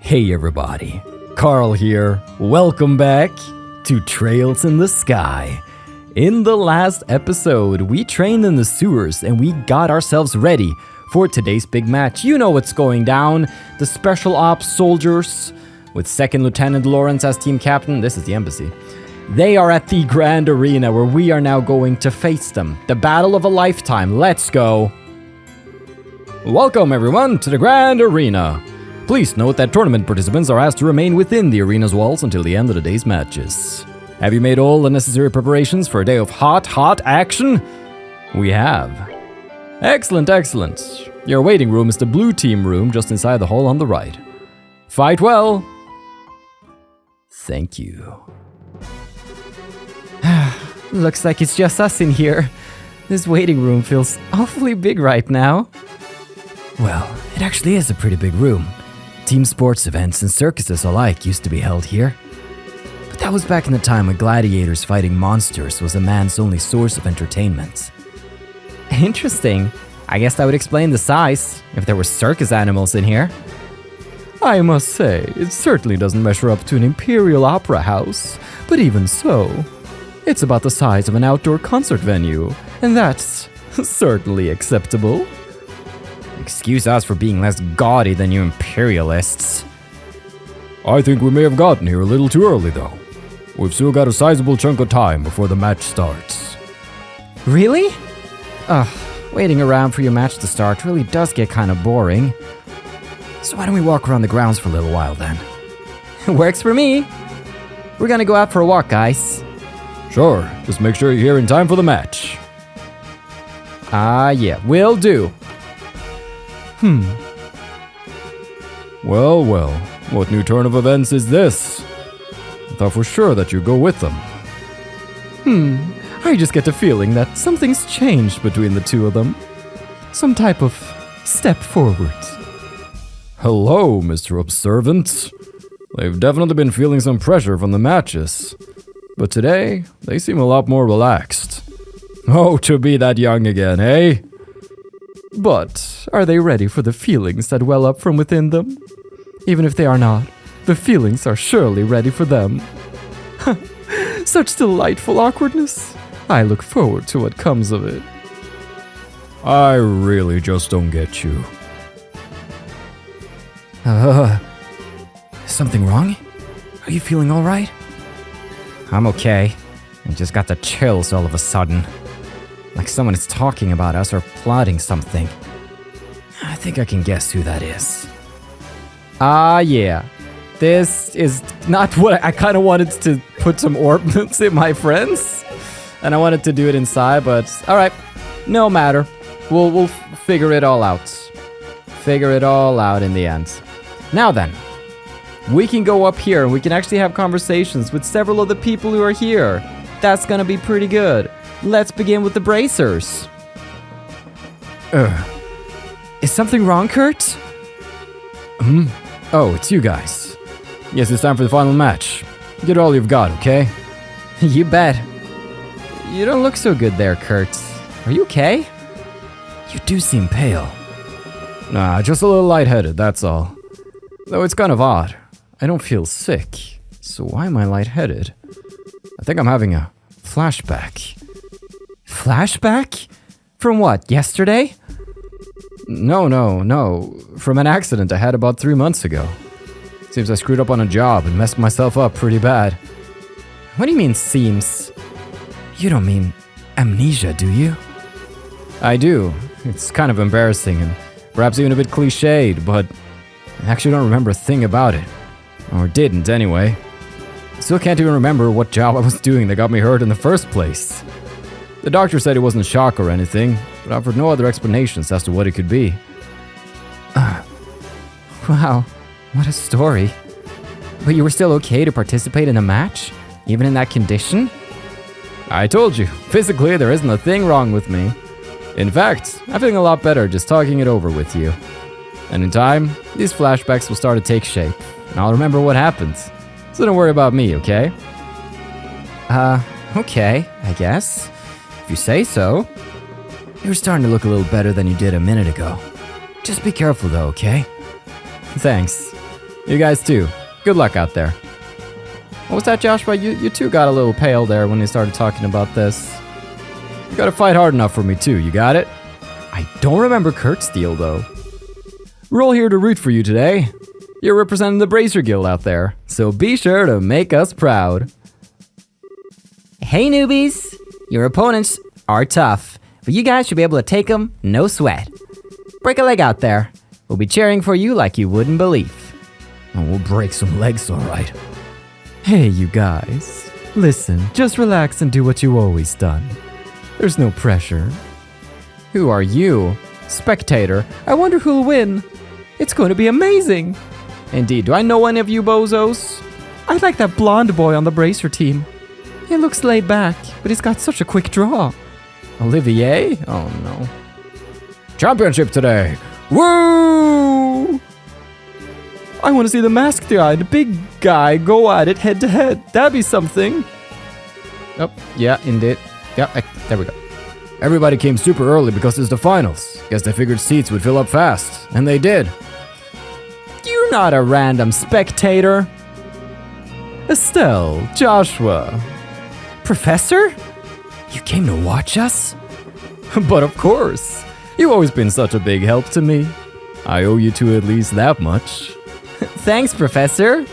Hey everybody, Carl here. Welcome back to Trails in the Sky. In the last episode, we trained in the sewers and we got ourselves ready for today's big match. You know what's going down. The Special Ops soldiers, with 2nd Lieutenant Lawrence as team captain, this is the embassy. They are at the Grand Arena where we are now going to face them. The battle of a lifetime. Let's go. Welcome everyone to the Grand Arena. Please note that tournament participants are asked to remain within the arena's walls until the end of the day's matches. Have you made all the necessary preparations for a day of hot action? We have. Excellent. Your waiting room is the blue team room just inside the hall on the right. Fight well. Thank you. Looks like it's just us in here. This waiting room feels awfully big right now. Well, it actually is a pretty big room. Team sports events and circuses alike used to be held here. But that was back in the time when gladiators fighting monsters was a man's only source of entertainment. Interesting. I guess that would explain the size, if there were circus animals in here. I must say, it certainly doesn't measure up to an Imperial Opera House, but even so, it's about the size of an outdoor concert venue, and that's certainly acceptable. Excuse us for being less gaudy than you imperialists. I think we may have gotten here a little too early though. We've still got a sizable chunk of time before the match starts. Really? Waiting around for your match to start really does get kind of boring. So why don't we walk around the grounds for a little while then? Works for me. We're gonna go out for a walk, guys. Sure, just make sure you're here in time for the match. Yeah, will do. Well, what new turn of events is this? I thought for sure that you'd go with them. I just get the feeling that something's changed between the two of them. Some type of step forward. Hello, Mr. Observant. They've definitely been feeling some pressure from the matches. But today, they seem a lot more relaxed. Oh, to be that young again, eh? But are they ready for the feelings that well up from within them? Even if they are not, the feelings are surely ready for them. Such delightful awkwardness. I look forward to what comes of it. I really just don't get you. Something wrong? Are you feeling all right? I'm okay. I just got the chills all of a sudden. Like someone is talking about us or plotting something. I think I can guess who that is. Yeah. This is not what I kind of wanted to put some ornaments in my friends. And I wanted to do it inside, but alright. No matter. We'll figure it all out. Figure it all out in the end. Now then. We can go up here and we can actually have conversations with several of the people who are here. That's gonna be pretty good. Let's begin with the bracers. Is something wrong, Kurt? Oh, it's you guys. Yes, it's time for the final match. Get all you've got, okay? You bet. You don't look so good there, Kurt. Are you okay? You do seem pale. Nah, just a little lightheaded, that's all. Though it's kind of odd. I don't feel sick. So why am I lightheaded? I think I'm having a flashback. Flashback? From what, yesterday? No. From an accident I had about 3 months ago. Seems I screwed up on a job and messed myself up pretty bad. What do you mean, seems? You don't mean amnesia, do you? I do. It's kind of embarrassing and perhaps even a bit cliched, but I actually don't remember a thing about it. Or didn't, anyway. I still can't even remember what job I was doing that got me hurt in the first place. The doctor said it wasn't shock or anything, but offered no other explanations as to what it could be. Wow, what a story. But you were still okay to participate in a match? Even in that condition? I told you, physically there isn't a thing wrong with me. In fact, I'm feeling a lot better just talking it over with you. And in time, these flashbacks will start to take shape, and I'll remember what happened. So don't worry about me, okay? Okay, I guess. If you say so. You're starting to look a little better than you did a minute ago. Just be careful though, okay? Thanks. You guys too. Good luck out there. What was that, Joshua? You two got a little pale there when you started talking about this. You gotta fight hard enough for me too, you got it? I don't remember Kurt's deal though. We're all here to root for you today. You're representing the Bracer Guild out there, so be sure to make us proud. Hey newbies! Your opponents are tough, but you guys should be able to take them, no sweat. Break a leg out there. We'll be cheering for you like you wouldn't believe. Oh, we'll break some legs, alright. Hey, you guys. Listen, just relax and do what you always done. There's no pressure. Who are you? Spectator. I wonder who'll win. It's going to be amazing. Indeed, do I know any of you bozos? I like that blonde boy on the Bracer team. He looks laid back, but he's got such a quick draw. Olivier? Oh no. Championship today. Woo! I want to see the masked guy, the big guy, go at it head to head. That'd be something. Oh, yeah, indeed. Yeah, there we go. Everybody came super early because it's the finals. Guess they figured seats would fill up fast, and they did. You're not a random spectator. Estelle, Joshua. Professor? You came to watch us? But of course. You've always been such a big help to me. I owe you two at least that much. Thanks, Professor.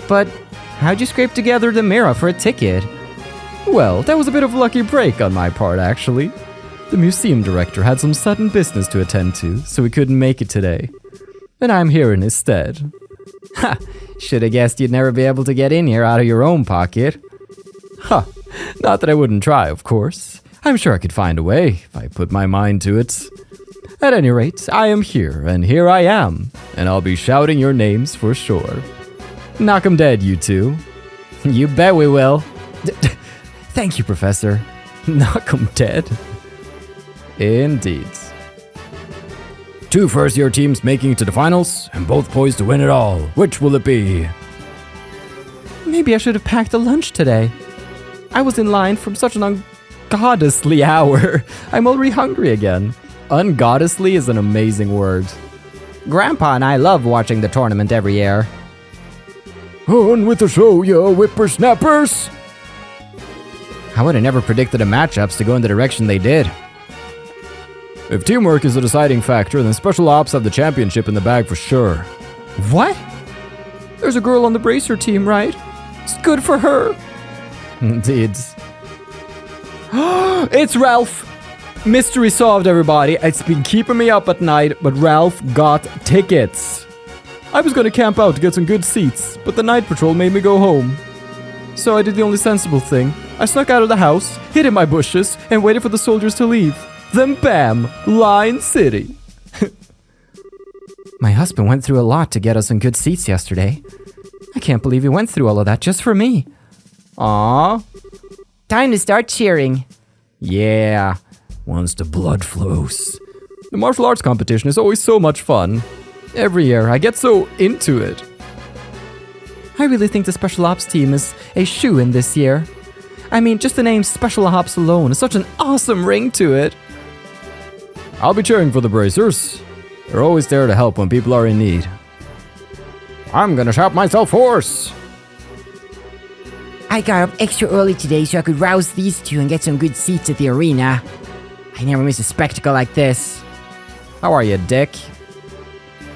But how'd you scrape together the mirror for a ticket? Well, that was a bit of a lucky break on my part, actually. The museum director had some sudden business to attend to, so he couldn't make it today. And I'm here in his stead. Ha! Should've guessed you'd never be able to get in here out of your own pocket. Huh. Not that I wouldn't try, of course. I'm sure I could find a way if I put my mind to it. At any rate, I am here, and here I am. And I'll be shouting your names for sure. Knock 'em dead, you two. You bet we will. Thank you, Professor. Knock 'em dead. Indeed. Two first-year teams making it to the finals, and both poised to win it all. Which will it be? Maybe I should have packed a lunch today. I was in line from such an ungoddessly hour. I'm already hungry again. Ungoddessly is an amazing word. Grandpa and I love watching the tournament every year. On with the show, ya whippersnappers! I would have never predicted the matchups to go in the direction they did. If teamwork is a deciding factor, then Special Ops have the championship in the bag for sure. What? There's a girl on the Bracer team, right? It's good for her. Indeed. It's Ralph! Mystery solved, everybody. It's been keeping me up at night, but Ralph got tickets. I was gonna camp out to get some good seats, but the night patrol made me go home. So I did the only sensible thing. I snuck out of the house, hid in my bushes, and waited for the soldiers to leave. Then bam, Line City. My husband went through a lot to get us some good seats yesterday. I can't believe he went through all of that just for me. Aww. Time to start cheering. Yeah. Once the blood flows. The martial arts competition is always so much fun. Every year, I get so into it. I really think the Special Ops team is a shoo-in this year. I mean, just the name Special Ops alone is such an awesome ring to it. I'll be cheering for the Bracers. They're always there to help when people are in need. I'm gonna shout myself hoarse. I got up extra early today so I could rouse these two and get some good seats at the arena. I never miss a spectacle like this. How are you, Dick?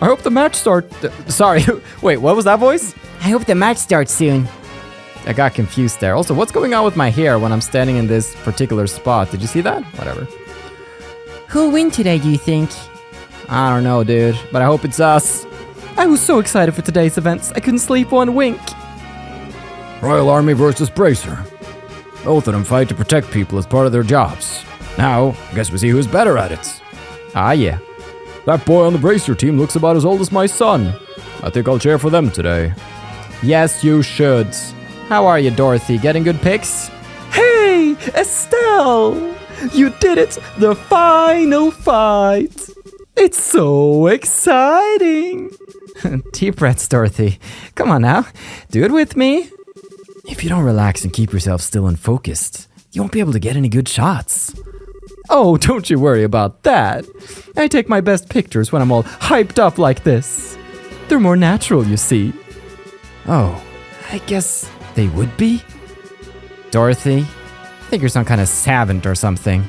I hope the match starts. Sorry, wait, what was that voice? I hope the match starts soon. I got confused there. Also, what's going on with my hair when I'm standing in this particular spot? Did you see that? Whatever. Who'll win today, do you think? I don't know, dude, but I hope it's us. I was so excited for today's events, I couldn't sleep one wink. Royal Army versus Bracer. Both of them fight to protect people as part of their jobs. Now, I guess we see who's better at it. Ah, yeah. That boy on the Bracer team looks about as old as my son. I think I'll cheer for them today. Yes, you should. How are you, Dorothy? Getting good pics? Hey, Estelle! You did it! The final fight! It's so exciting! Deep breaths, Dorothy. Come on now, do it with me. If you don't relax and keep yourself still and focused, you won't be able to get any good shots. Oh, don't you worry about that. I take my best pictures when I'm all hyped up like this. They're more natural, you see. Oh, I guess they would be? Dorothy, I think you're some kind of savant or something.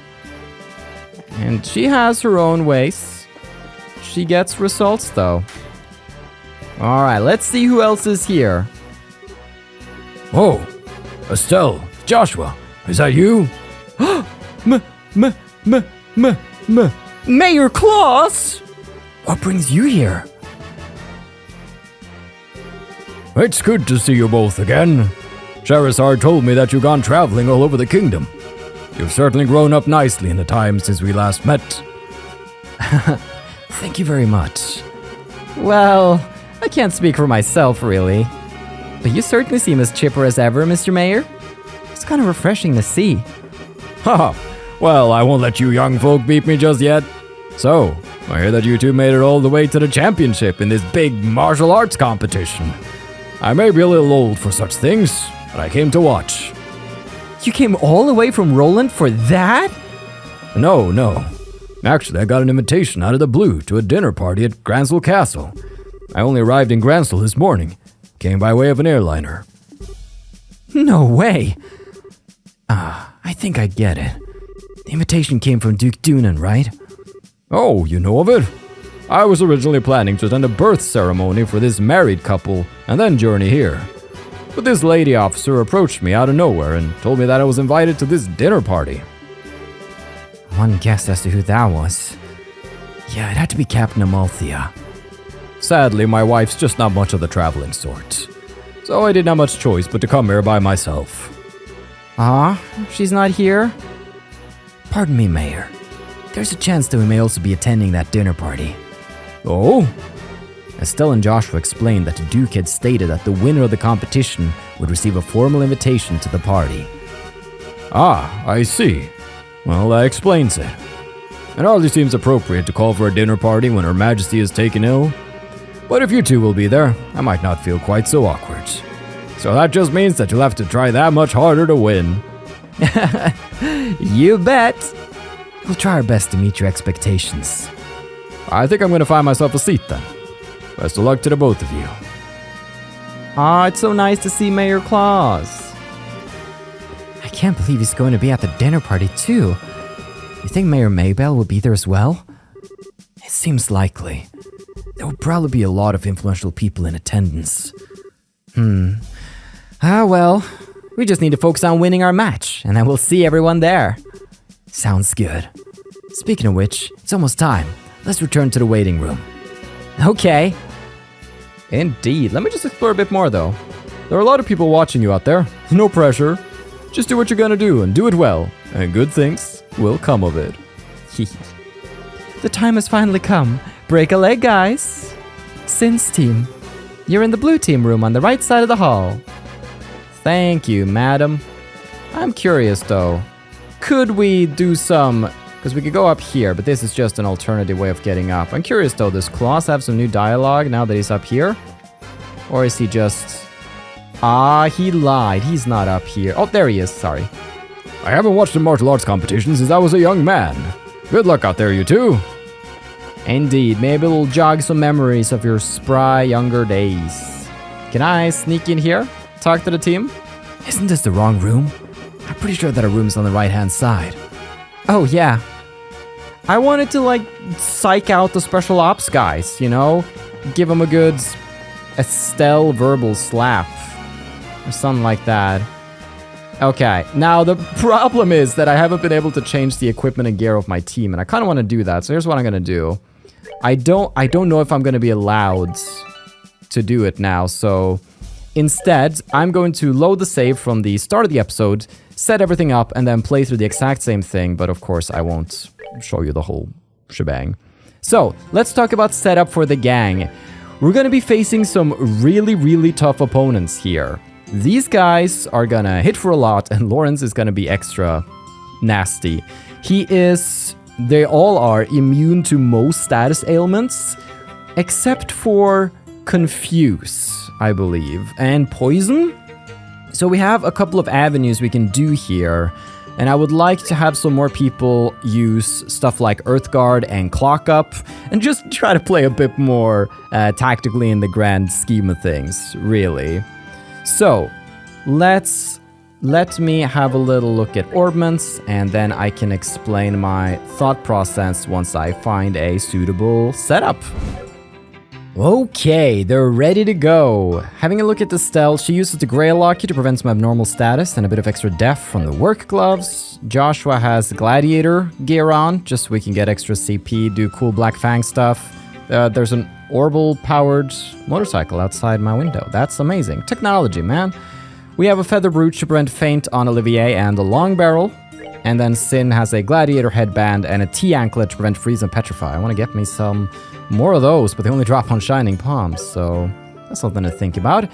And she has her own ways. She gets results, though. Alright, let's see who else is here. Oh, Estelle, Joshua, is that you? Mayor Claus! What brings you here? It's good to see you both again. Charizard told me that you've gone traveling all over the kingdom. You've certainly grown up nicely in the time since we last met. Thank you very much. Well, I can't speak for myself, really. But you certainly seem as chipper as ever, Mr. Mayor. It's kind of refreshing to see. Haha, well, I won't let you young folk beat me just yet. So, I hear that you two made it all the way to the championship in this big martial arts competition. I may be a little old for such things, but I came to watch. You came all the way from Roland for that? No. Actually, I got an invitation out of the blue to a dinner party at Grancel Castle. I only arrived in Grancel this morning. Came by way of an airliner. No way. I think I get it. The invitation came from Duke Dunan, right? Oh, you know of it? I was originally planning to attend a birth ceremony for this married couple and then journey here. But this lady officer approached me out of nowhere and told me that I was invited to this dinner party. One guess as to who that was. Yeah, it had to be Captain Amalthea. Sadly, my wife's just not much of the traveling sort. So I didn't have much choice but to come here by myself. She's not here? Pardon me, Mayor. There's a chance that we may also be attending that dinner party. Oh? Estelle and Joshua explained that the Duke had stated that the winner of the competition would receive a formal invitation to the party. Ah, I see. Well, that explains it. It hardly seems appropriate to call for a dinner party when Her Majesty is taken ill. But if you two will be there, I might not feel quite so awkward. So that just means that you'll have to try that much harder to win. You bet. We'll try our best to meet your expectations. I think I'm going to find myself a seat then. Best of luck to the both of you. It's so nice to see Mayor Claus. I can't believe he's going to be at the dinner party too. You think Mayor Maybell will be there as well? It seems likely. There will probably be a lot of influential people in attendance. Well, we just need to focus on winning our match, and then we'll see everyone there. Sounds good. Speaking of which, it's almost time. Let's return to the waiting room. Okay. Indeed. Let me just explore a bit more though. There are a lot of people watching you out there. No pressure. Just do what you're gonna do and do it well. And good things will come of it. The time has finally come. Break a leg, guys. Sin's team. You're in the blue team room on the right side of the hall. Thank you, madam. I'm curious though. Could we do some... Because we could go up here, but this is just an alternative way of getting up. I'm curious though, does Klaus have some new dialogue now that he's up here? Or is he just... he lied. He's not up here. Oh, there he is. Sorry. I haven't watched a martial arts competition since I was a young man. Good luck out there, you two. Indeed. Maybe it'll jog some memories of your spry younger days. Can I sneak in here? Talk to the team? Isn't this the wrong room? I'm pretty sure that our room's on the right-hand side. Oh, yeah. I wanted to, psych out the special ops guys, you know? Give them a good Estelle verbal slap. Or something like that. Okay, now the problem is that I haven't been able to change the equipment and gear of my team, and I kind of want to do that, so here's what I'm going to do. I don't know if I'm going to be allowed to do it now, so instead, I'm going to load the save from the start of the episode, set everything up, and then play through the exact same thing, but of course I won't show you the whole shebang. So, let's talk about setup for the gang. We're going to be facing some really, really tough opponents here. These guys are going to hit for a lot, and Lawrence is going to be extra nasty. They all are immune to most status ailments, except for Confuse, I believe, and Poison. So we have a couple of avenues we can do here. And I would like to have some more people use stuff like Earthguard and Clock Up, and just try to play a bit more tactically in the grand scheme of things, really. So, let me have a little look at orbments, and then I can explain my thought process once I find a suitable setup. Okay, they're ready to go. Having a look at Estelle, she uses the Grail Locky to prevent some abnormal status and a bit of extra def from the work gloves. Joshua has Gladiator gear on, just so we can get extra CP, do cool Black Fang stuff. There's an Orbital-powered motorcycle outside my window. That's amazing. Technology, man. We have a Feather Brooch to prevent feint on Olivier and a Long Barrel. And then Sin has a Gladiator headband and a T-anklet to prevent freeze and petrify. I want to get me some more of those, but they only drop on Shining Palms, so that's something to think about.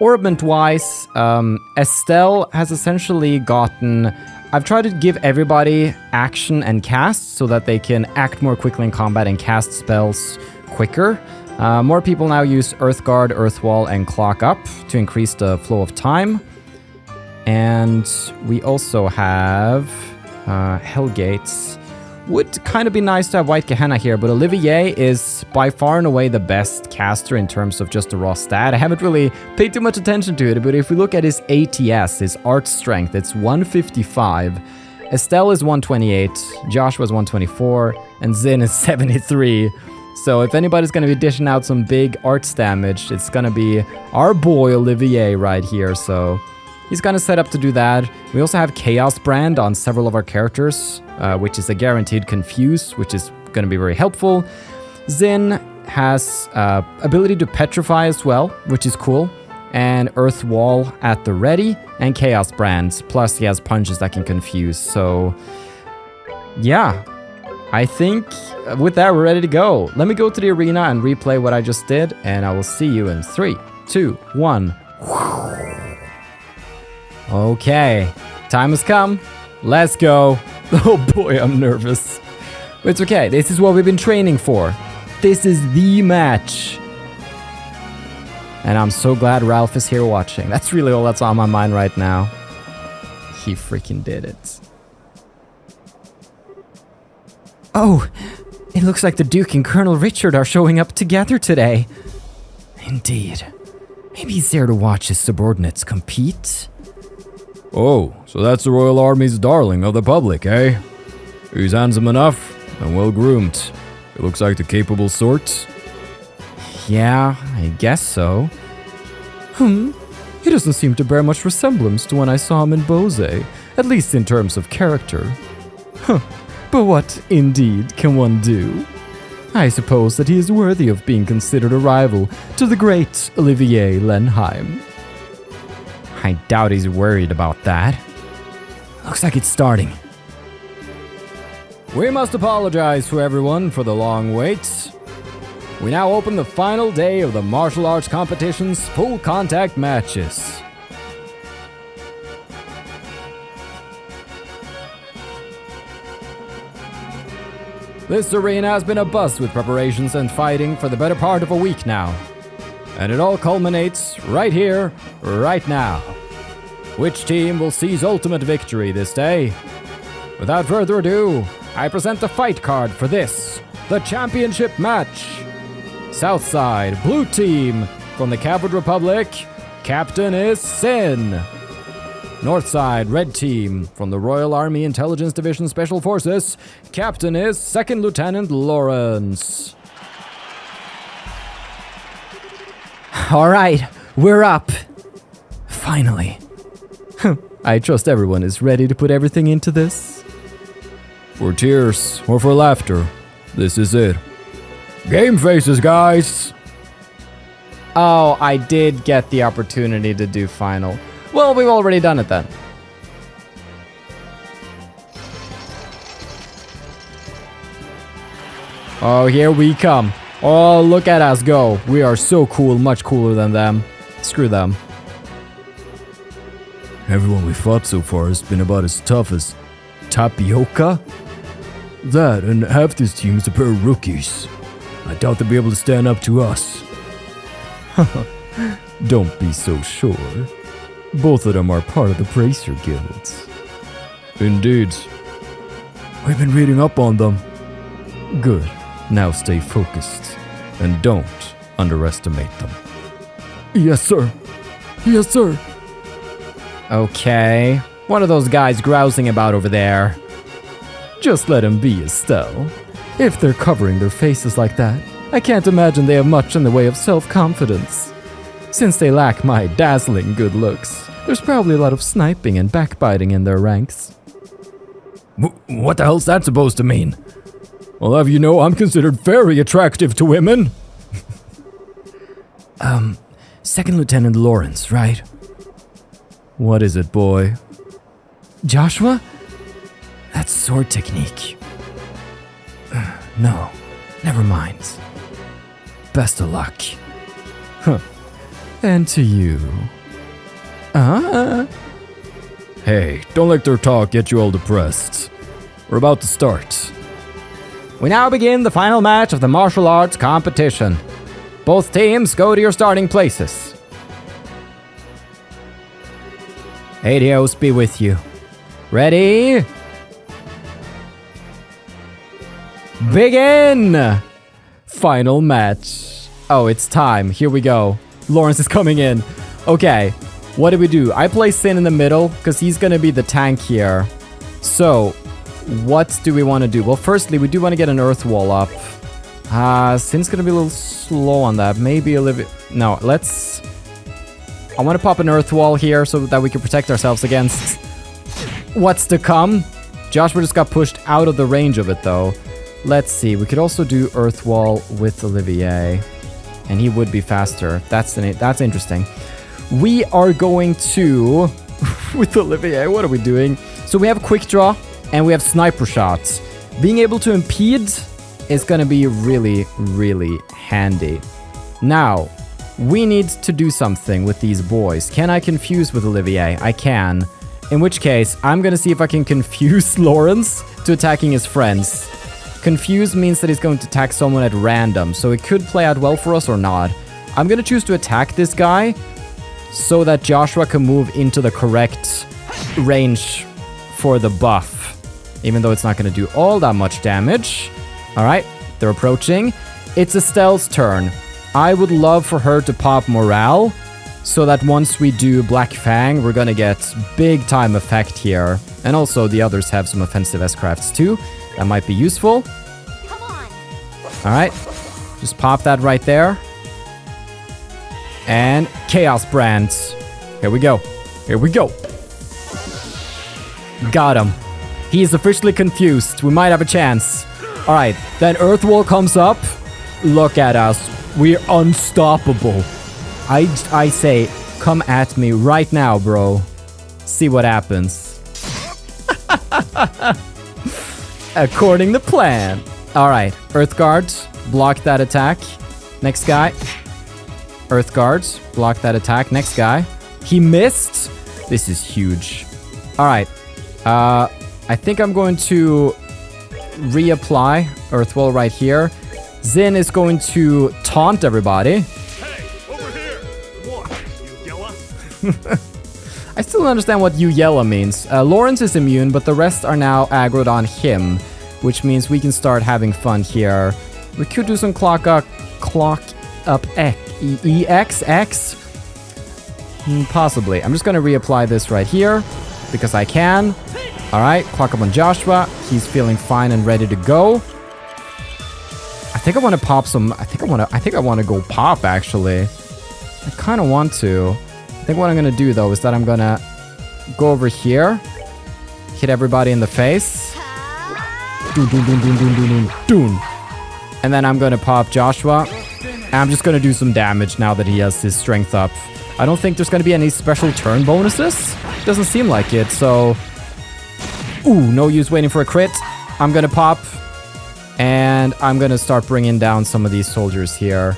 Orbment-wise, Estelle has essentially gotten... I've tried to give everybody action and cast so that they can act more quickly in combat and cast spells quicker. More people now use Earthguard, Earthwall, and Clock Up to increase the flow of time. And we also have Hellgates. Would kind of be nice to have White Gehenna here, but Olivier is by far and away the best caster in terms of just the raw stat. I haven't really paid too much attention to it, but if we look at his ATS, his art strength, it's 155. Estelle is 128, Joshua is 124, and Zin is 73. So if anybody's going to be dishing out some big arts damage, it's going to be our boy Olivier right here, so he's kind of set up to do that. We also have Chaos Brand on several of our characters, which is a guaranteed confuse, which is going to be very helpful. Zin has ability to petrify as well, which is cool, and Earth Wall at the ready, and Chaos Brands, plus he has punches that can confuse, so yeah. I think with that, we're ready to go. Let me go to the arena and replay what I just did, and I will see you in 3, 2, 1. Okay, time has come. Let's go. Oh boy, I'm nervous. But it's okay, this is what we've been training for. This is the match. And I'm so glad Ralph is here watching. That's really all that's on my mind right now. He freaking did it. Oh, it looks like the Duke and Colonel Richard are showing up together today. Indeed. Maybe he's there to watch his subordinates compete. Oh, so that's the Royal Army's darling of the public, eh? He's handsome enough and well-groomed. It looks like the capable sort. Yeah, I guess so. He doesn't seem to bear much resemblance to when I saw him in Bose, at least in terms of character. But what, indeed, can one do? I suppose that he is worthy of being considered a rival to the great Olivier Lenheim. I doubt he's worried about that. Looks like it's starting. We must apologize to everyone for the long wait. We now open the final day of the martial arts competition's full contact matches. This arena has been abuzz with preparations and fighting for the better part of a week now. And it all culminates right here, right now. Which team will seize ultimate victory this day? Without further ado, I present the fight card for this, the championship match. Southside, blue team, from the Cavalry Republic, captain is Sin. Northside, red team, from the Royal Army Intelligence Division Special Forces, captain is 2nd Lieutenant Lawrence. All right, we're up. Finally. I trust everyone is ready to put everything into this. For tears or for laughter, this is it. Game faces, guys! Oh, I did get the opportunity to do final. Well, we've already done it then. Oh, here we come. Oh, look at us go. We are so cool, much cooler than them. Screw them. Everyone we fought so far has been about as tough as Tapioca? That, and half this team is a pair of rookies. I doubt they'll be able to stand up to us. Don't be so sure. Both of them are part of the Bracer Guilds. Indeed. We've been reading up on them. Good. Now stay focused. And don't underestimate them. Yes, sir. Yes, sir. Okay. What are those guys grousing about over there? Just let them be, Estelle. If they're covering their faces like that, I can't imagine they have much in the way of self-confidence. Since they lack my dazzling good looks, there's probably a lot of sniping and backbiting in their ranks. What the hell's that supposed to mean? Well, have you know, I'm considered very attractive to women. Second Lieutenant Lawrence, right? What is it, boy? Joshua? That's sword technique. No, never mind. Best of luck. Huh. And to you. Hey, don't let their talk get you all depressed. We're about to start. We now begin the final match of the martial arts competition. Both teams go to your starting places. Adios be with you. Ready? Begin! Final match. Oh, it's time. Here we go. Lawrence is coming in. Okay, what do we do? I play Sin in the middle because he's going to be the tank here. So, what do we want to do? Well, firstly, we do want to get an earth wall up. Sin's going to be a little slow on that. Maybe a little bit... No, let's... I want to pop an earth wall here so that we can protect ourselves against what's to come. Joshua just got pushed out of the range of it, though. Let's see. We could also do earth wall with Olivier, and he would be faster. That's interesting. We are going to with Olivier. What are we doing? So we have quick draw and we have sniper shots. Being able to impede is going to be really, really handy. Now, we need to do something with these boys. Can I confuse with Olivier? I can. In which case, I'm going to see if I can confuse Lawrence to attacking his friends. Confuse means that he's going to attack someone at random, so it could play out well for us or not. I'm going to choose to attack this guy so that Joshua can move into the correct range for the buff, even though it's not going to do all that much damage. All right, they're approaching. It's Estelle's turn. I would love for her to pop morale so that once we do Black Fang, we're going to get big time effect here. And also the others have some offensive S-crafts too. That might be useful. Come on. All right, just pop that right there. And Chaos Brands. Here we go. Here we go. Got him. He is officially confused. We might have a chance. All right, then Earth Wall comes up. Look at us. We're unstoppable. I say, come at me right now, bro. See what happens. According to plan. All right, Earth Guards, block that attack. Next guy. Earth Guards, block that attack. Next guy. He missed. This is huge. All right. I think I'm going to reapply Earth Wall right here. Zin is going to taunt everybody. Hey, over here! What, you yella? I still don't understand what Uyella means. Lawrence is immune, but the rest are now aggroed on him, which means we can start having fun here. We could do some clock up EX. Possibly. I'm just going to reapply this right here because I can. All right, clock up on Joshua. He's feeling fine and ready to go. I think I want to pop some. I think I want to go pop actually. I kind of want to. I think what I'm going to do, though, is that I'm going to go over here, hit everybody in the face. Doon. And then I'm going to pop Joshua. And I'm just going to do some damage now that he has his strength up. I don't think there's going to be any special turn bonuses. Doesn't seem like it, so... Ooh, no use waiting for a crit. I'm going to pop. And I'm going to start bringing down some of these soldiers here.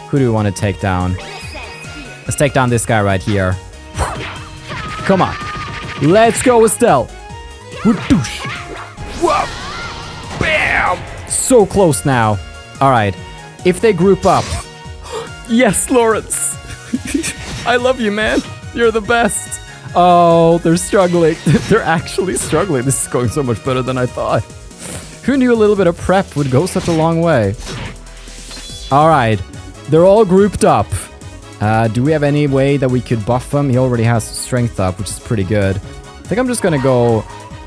Who do we want to take down? Let's take down this guy right here. Come on. Let's go, Estelle. Whoosh. Whoa. Bam. So close now. All right. If they group up. Yes, Lawrence. I love you, man. You're the best. Oh, they're struggling. They're actually struggling. This is going so much better than I thought. Who knew a little bit of prep would go such a long way? All right, they're all grouped up. Do we have any way that we could buff him? He already has strength up, which is pretty good. I think I'm just gonna go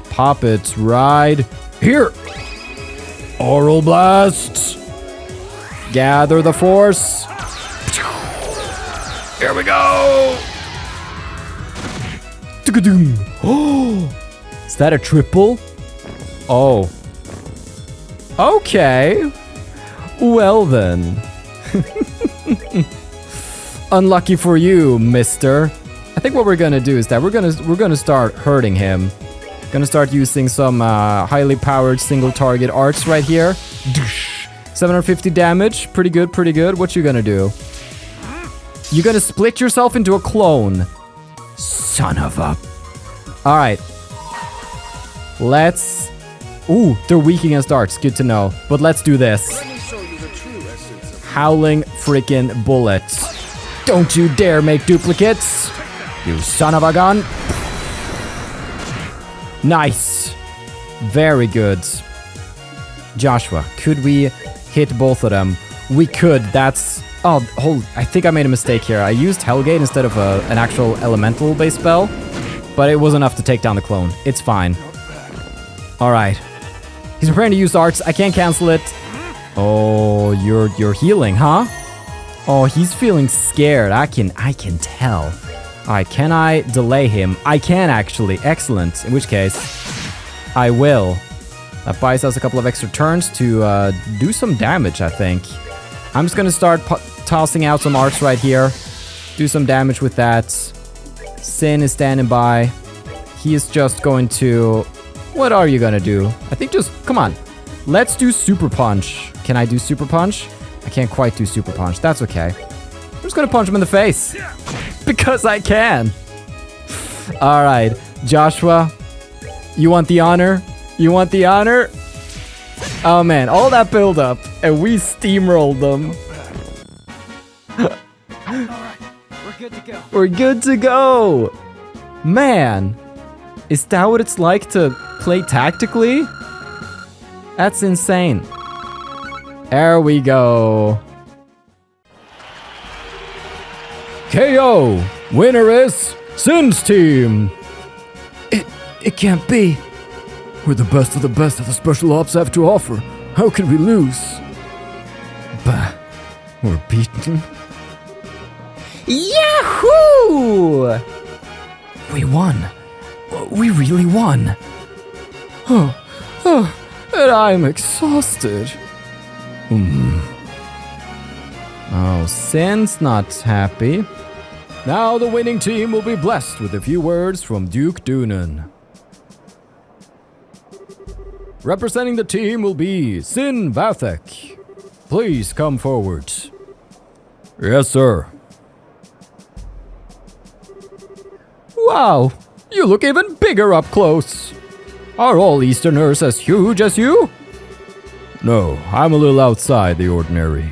pop it right here. Oral blasts. Gather the force. Here we go. Oh, is that a triple? Oh. Okay. Well then. Unlucky for you, mister. I think what we're gonna do is that we're gonna start hurting him. Gonna start using some highly powered single target arts right here. 750 damage. Pretty good, pretty good. What you gonna do? You're gonna split yourself into a clone. Son of a... Alright. Let's... Ooh, they're weak against arts. Good to know. But let's do this. Howling freaking bullets. Don't you dare make duplicates. You son of a gun. Nice. Very good. Joshua, could we hit both of them? We could. That's... Oh, I think I made a mistake here. I used Hellgate instead of an actual elemental-based spell, but it was enough to take down the clone. It's fine. All right. He's preparing to use arts. I can't cancel it. Oh, you're healing, huh? Oh, he's feeling scared. I can tell. All right, can I delay him? I can actually. Excellent. In which case, I will. That buys us a couple of extra turns to do some damage, I think. I'm just gonna start tossing out some arts right here. Do some damage with that. Sin is standing by. He is just going to... What are you gonna do? I think just... Come on. Let's do Super Punch. Can I do Super Punch? I can't quite do Super Punch. That's okay. I'm just gonna punch him in the face. Because I can. Alright. Joshua. You want the honor? You want the honor? Oh man, all that build up and we steamrolled them. Alright, we're good to go. We're good to go. Man, is that what it's like to play tactically? That's insane. There we go. KO! Winner is Sin's team! It can't be. We're the best of the best that the special ops have to offer. How can we lose? Bah, we're beaten. Yahoo! We won. We really won. Oh, and I'm exhausted. Oh, Sin's not happy. Now the winning team will be blessed with a few words from Duke Doonan. Representing the team will be Sin Vathek. Please come forward. Yes, sir. Wow, you look even bigger up close. Are all Easterners as huge as you? No, I'm a little outside the ordinary.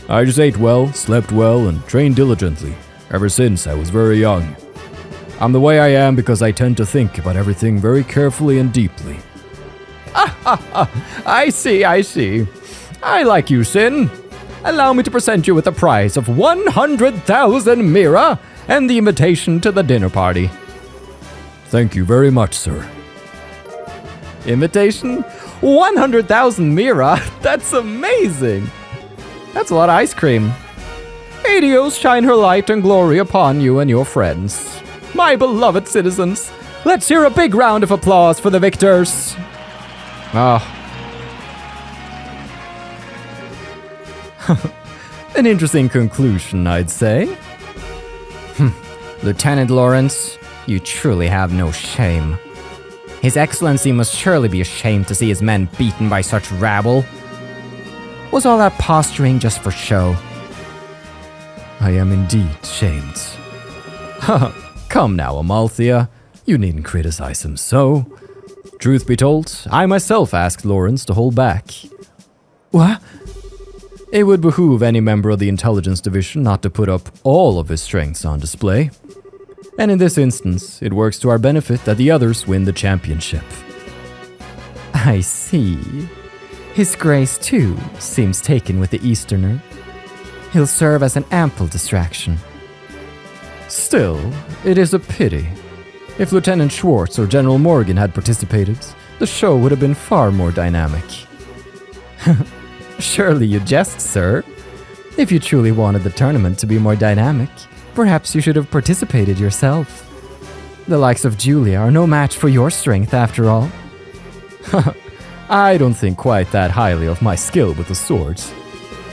I just ate well, slept well, and trained diligently ever since I was very young. I'm the way I am because I tend to think about everything very carefully and deeply. I see. I like you, Sin. Allow me to present you with a prize of 100,000 Mira and the invitation to the dinner party. Thank you very much, sir. Invitation? 100,000 Mira? That's amazing! That's a lot of ice cream. Hades shine her light and glory upon you and your friends. My beloved citizens, let's hear a big round of applause for the victors. An interesting conclusion, I'd say. Lieutenant Lawrence, you truly have no shame. His Excellency must surely be ashamed to see his men beaten by such rabble. Was all that posturing just for show? I am indeed shamed. Come now, Amalthea. You needn't criticize him so. Truth be told, I myself asked Lawrence to hold back. What? It would behoove any member of the intelligence division not to put up all of his strengths on display. And in this instance, it works to our benefit that the others win the championship. I see. His Grace, too, seems taken with the Easterner. He'll serve as an ample distraction. Still, it is a pity. If Lieutenant Schwartz or General Morgan had participated, the show would have been far more dynamic. Surely you jest, sir. If you truly wanted the tournament to be more dynamic, perhaps you should have participated yourself. The likes of Julia are no match for your strength, after all. I don't think quite that highly of my skill with the swords.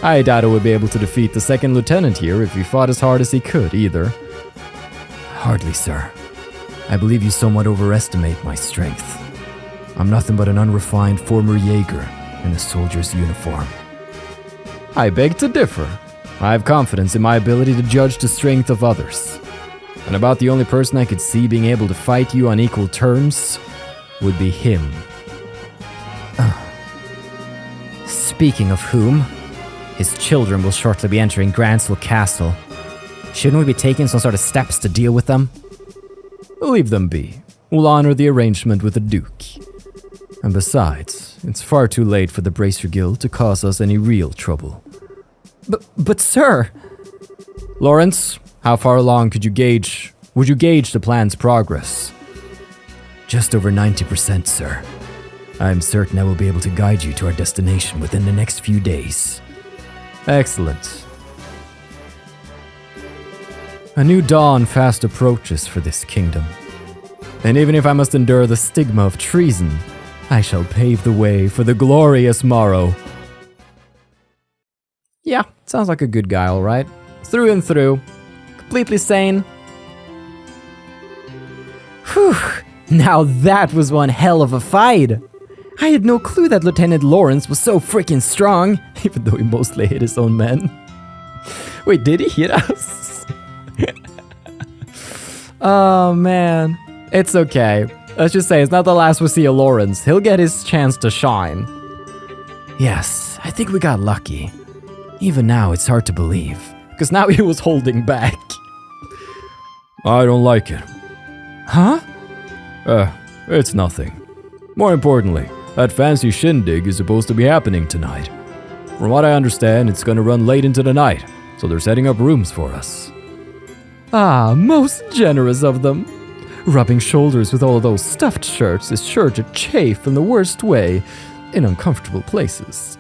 I doubt I would be able to defeat the second lieutenant here if he fought as hard as he could, either. Hardly, sir. I believe you somewhat overestimate my strength. I'm nothing but an unrefined former Jaeger in a soldier's uniform. I beg to differ. I have confidence in my ability to judge the strength of others. And about the only person I could see being able to fight you on equal terms would be him. Speaking of whom, his children will shortly be entering Grancel Castle. Shouldn't we be taking some sort of steps to deal with them? Leave them be. We'll honor the arrangement with the Duke. And besides, it's far too late for the Bracer Guild to cause us any real trouble. But sir... Lawrence, how far along would you gauge the plan's progress? Just over 90%, sir. I'm certain I will be able to guide you to our destination within the next few days. Excellent. A new dawn fast approaches for this kingdom. And even if I must endure the stigma of treason, I shall pave the way for the glorious morrow. Yeah, sounds like a good guy, alright. Through and through. Completely sane. Whew, now that was one hell of a fight. I had no clue that Lieutenant Lawrence was so freaking strong, even though he mostly hit his own men. Wait, did he hit us? Oh man. It's okay. Let's just say it's not the last we see of Lawrence. He'll get his chance to shine. Yes, I think we got lucky. Even now, it's hard to believe. Because now he was holding back. I don't like it. Huh? It's nothing. More importantly, that fancy shindig is supposed to be happening tonight. From what I understand, it's going to run late into the night, so they're setting up rooms for us. Ah, most generous of them. Rubbing shoulders with all those stuffed shirts is sure to chafe in the worst way, in uncomfortable places.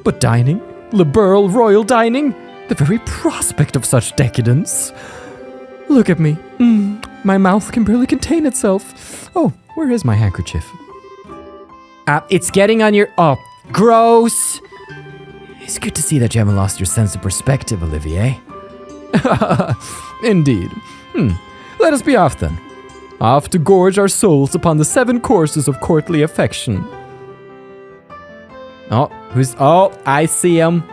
But dining? Liberal royal dining? The very prospect of such decadence. Look at me. My mouth can barely contain itself. Oh, where is my handkerchief? It's getting on your... Oh, gross! It's good to see that you haven't lost your sense of perspective, Olivier. Indeed. Let us be off then. Off to gorge our souls upon the 7 courses of courtly affection. Oh, I see him.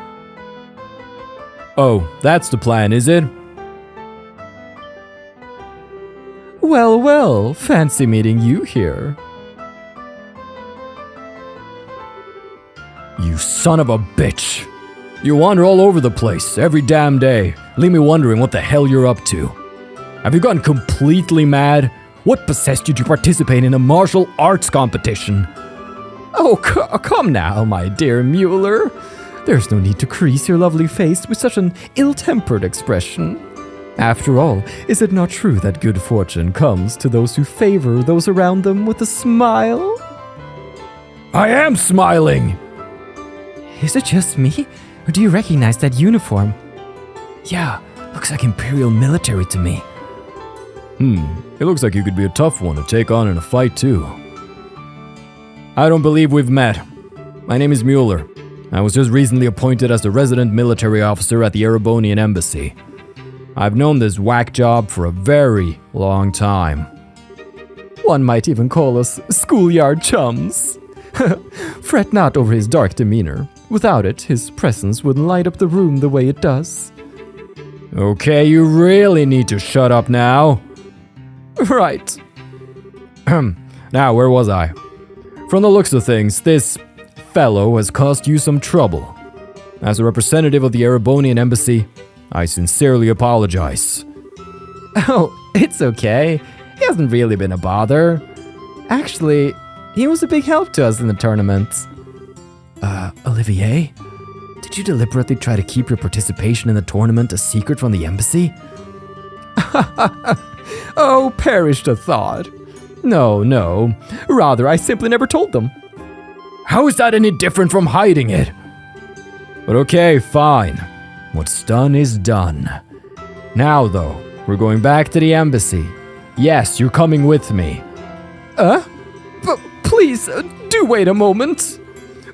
Oh, that's the plan, is it? Well, fancy meeting you here. You son of a bitch. You wander all over the place every damn day. Leave me wondering what the hell you're up to. Have you gone completely mad? What possessed you to participate in a martial arts competition? Oh, come now, my dear Mueller. There's no need to crease your lovely face with such an ill-tempered expression. After all, is it not true that good fortune comes to those who favor those around them with a smile? I am smiling! Is it just me? Or do you recognize that uniform? Yeah, looks like Imperial military to me. It looks like you could be a tough one to take on in a fight too. I don't believe we've met. My name is Mueller. I was just recently appointed as the resident military officer at the Erebonian embassy. I've known this whack job for a very long time. One might even call us schoolyard chums. Fret not over his dark demeanor. Without it, his presence would light up the room the way it does. Okay, you really need to shut up now. Right. Now, where was I? From the looks of things, this fellow has caused you some trouble. As a representative of the Erebonian embassy, I sincerely apologize. Oh, It's okay. He hasn't really been a bother. Actually, he was a big help to us in the tournament. Olivier? Did you deliberately try to keep your participation in the tournament a secret from the embassy? Oh, perish the thought. No. Rather, I simply never told them. How is that any different from hiding it? But okay, fine. What's done is done. Now, though, we're going back to the embassy. Yes, you're coming with me. Please, do wait a moment.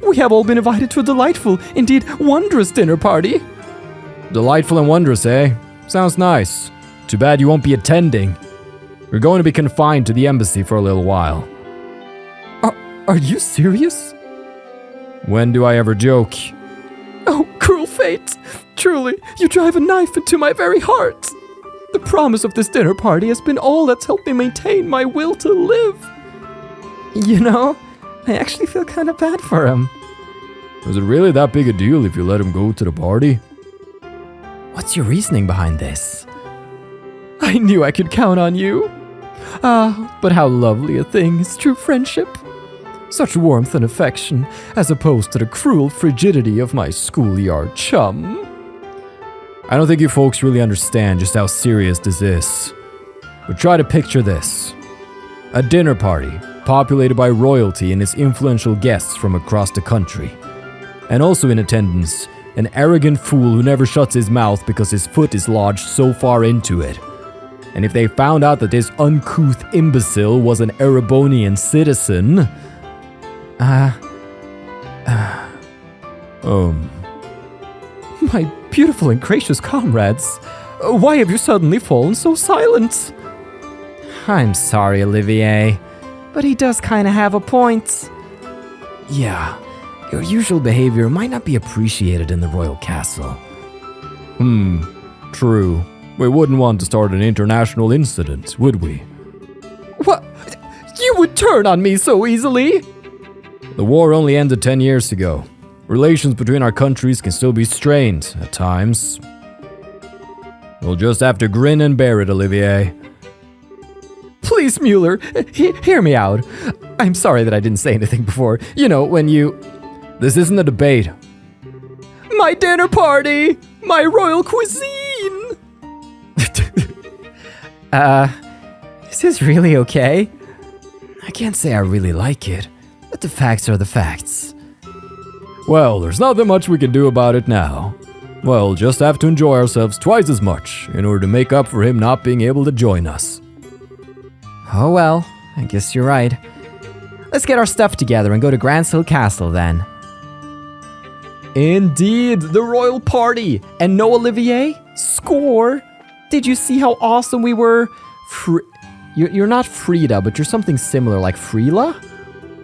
We have all been invited to a delightful, indeed wondrous dinner party. Delightful and wondrous, eh? Sounds nice. Too bad you won't be attending. We're going to be confined to the embassy for a little while. Are you serious? When do I ever joke? Oh, cruel fate! Truly, you drive a knife into my very heart. The promise of this dinner party has been all that's helped me maintain my will to live. You know, I actually feel kind of bad for him. Was it really that big a deal if you let him go to the party? What's your reasoning behind this? I knew I could count on you. But how lovely a thing is true friendship. Such warmth and affection, as opposed to the cruel frigidity of my schoolyard chum. I don't think you folks really understand just how serious this is. But try to picture this. A dinner party, populated by royalty and its influential guests from across the country. And also in attendance, an arrogant fool who never shuts his mouth because his foot is lodged so far into it. And if they found out that this uncouth imbecile was an Erebonian citizen... My beautiful and gracious comrades, why have you suddenly fallen so silent? I'm sorry, Olivier, but he does kind of have a point. Yeah, your usual behavior might not be appreciated in the royal castle. True. We wouldn't want to start an international incident, would we? What? You would turn on me so easily? The war only ended 10 years ago. Relations between our countries can still be strained at times. We'll just have to grin and bear it, Olivier. Please, Mueller, hear me out. I'm sorry that I didn't say anything before. You know, when you... This isn't a debate. My dinner party! My royal cuisine! Is this really okay? I can't say I really like it, but the facts are the facts. Well, there's not that much we can do about it now. We'll just have to enjoy ourselves twice as much in order to make up for him not being able to join us. Oh well, I guess you're right. Let's get our stuff together and go to Grancel Castle then. Indeed, the royal party! And no Olivier? Score! Did you see how awesome we were? You're not Frida, but you're something similar like Freela?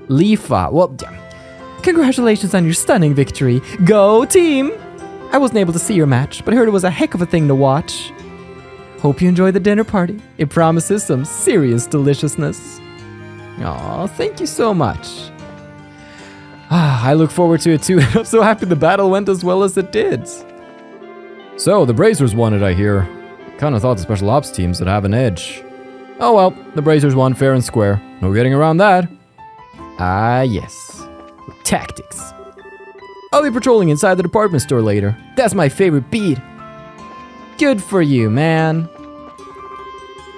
Lifa. Well, congratulations on your stunning victory. Go team! I wasn't able to see your match, but I heard it was a heck of a thing to watch. Hope you enjoy the dinner party. It promises some serious deliciousness. Aw, thank you so much. I look forward to it too, and I'm so happy the battle went as well as it did. So, the Brazers won it, I hear. Kinda thought the special ops teams would have an edge. Oh well, the Brazers won fair and square. No getting around that. Yes. Tactics. I'll be patrolling inside the department store later. That's my favorite beat. Good for you, man.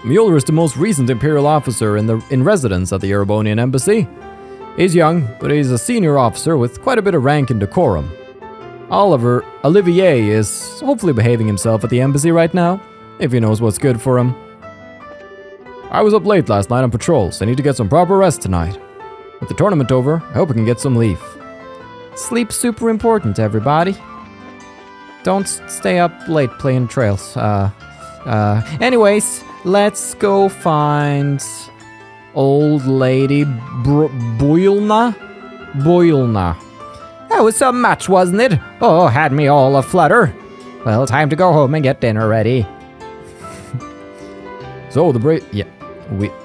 Mueller is the most recent Imperial officer in residence at the Erebonian embassy. He's young, but he's a senior officer with quite a bit of rank and decorum. Olivier is hopefully behaving himself at the embassy right now, if he knows what's good for him. I was up late last night on patrols. I need to get some proper rest tonight. With the tournament over, I hope I can get some leave. Sleep's super important, everybody. Don't stay up late playing trails. Anyways, let's go find old lady Boilna. That was some match, wasn't it? Oh, had me all aflutter. Well, time to go home and get dinner ready. So yeah,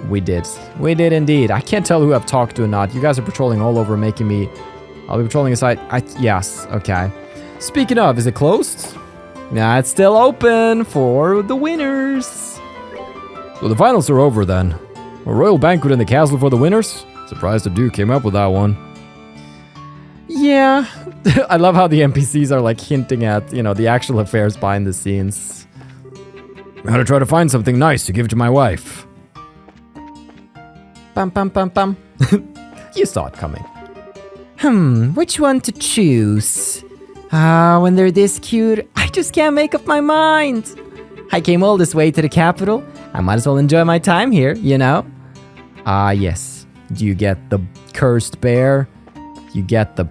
we did. We did indeed. I can't tell who I've talked to or not. You guys are patrolling all over, making me. I'll be patrolling aside. Yes, okay. Speaking of, is it closed? Yeah, it's still open for the winners. So the finals are over then. A royal banquet in the castle for the winners? Surprised the Duke came up with that one. Yeah. I love how the NPCs are like hinting at, you know, the actual affairs behind the scenes. I'm gonna try to find something nice to give to my wife. Bum bum bum bum. You saw it coming. Which one to choose? When they're this cute, I just can't make up my mind. I came all this way to the capital. I might as well enjoy my time here, you know? Yes. You get the cursed bear. You get the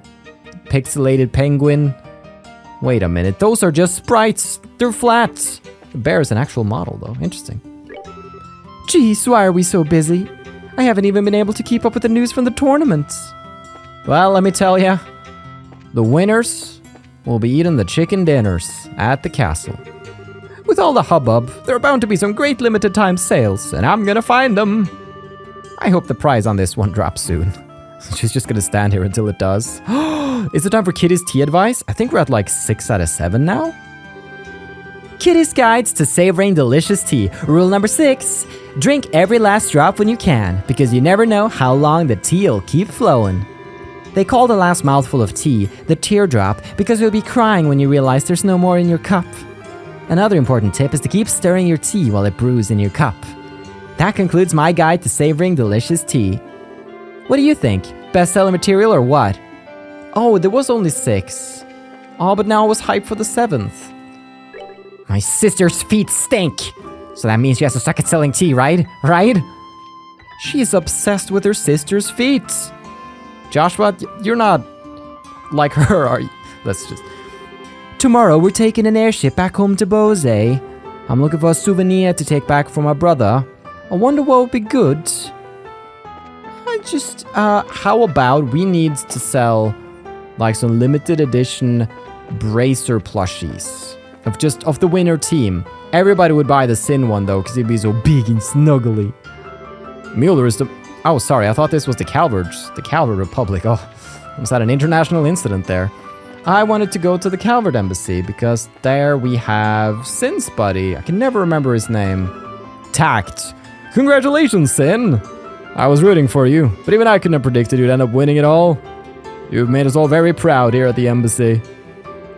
pixelated penguin. Wait a minute, those are just sprites. They're flat. The bear is an actual model, though. Interesting. Jeez, why are we so busy? I haven't even been able to keep up with the news from the tournaments. Well, let me tell ya. The winners will be eating the chicken dinners at the castle. With all the hubbub, there are bound to be some great limited time sales, and I'm gonna find them. I hope the prize on this one drops soon. She's just gonna stand here until it does. Is it time for Kitty's tea advice? I think we're at like 6 out of 7 now. Kitty's Guides to Savoring Delicious Tea. Rule number 6. Drink every last drop when you can, because you never know how long the tea'll keep flowing. They call the last mouthful of tea the teardrop because you'll be crying when you realize there's no more in your cup. Another important tip is to keep stirring your tea while it brews in your cup. That concludes my guide to savoring delicious tea. What do you think? Bestseller material or what? Oh, there was only 6. Oh, but now I was hyped for the 7th. My sister's feet stink. So that means she has to suck at selling tea, right? Right? She's obsessed with her sister's feet. Joshua, you're not like her, are you? Let's just... Tomorrow we're taking an airship back home to Bose. I'm looking for a souvenir to take back for my brother. I wonder what would be good. How about we need to sell like some limited edition bracer plushies of the winner team. Everybody would buy the Sin one though, because he'd be so big and snuggly. Mueller is the... Oh, sorry, I thought this was the Calvard Republic. Oh, was that an international incident there? I wanted to go to the Calvard Embassy because there we have Sin's buddy. I can never remember his name. Tact. Congratulations, Sin! I was rooting for you, but even I couldn't have predicted you'd end up winning it all. You've made us all very proud here at the embassy.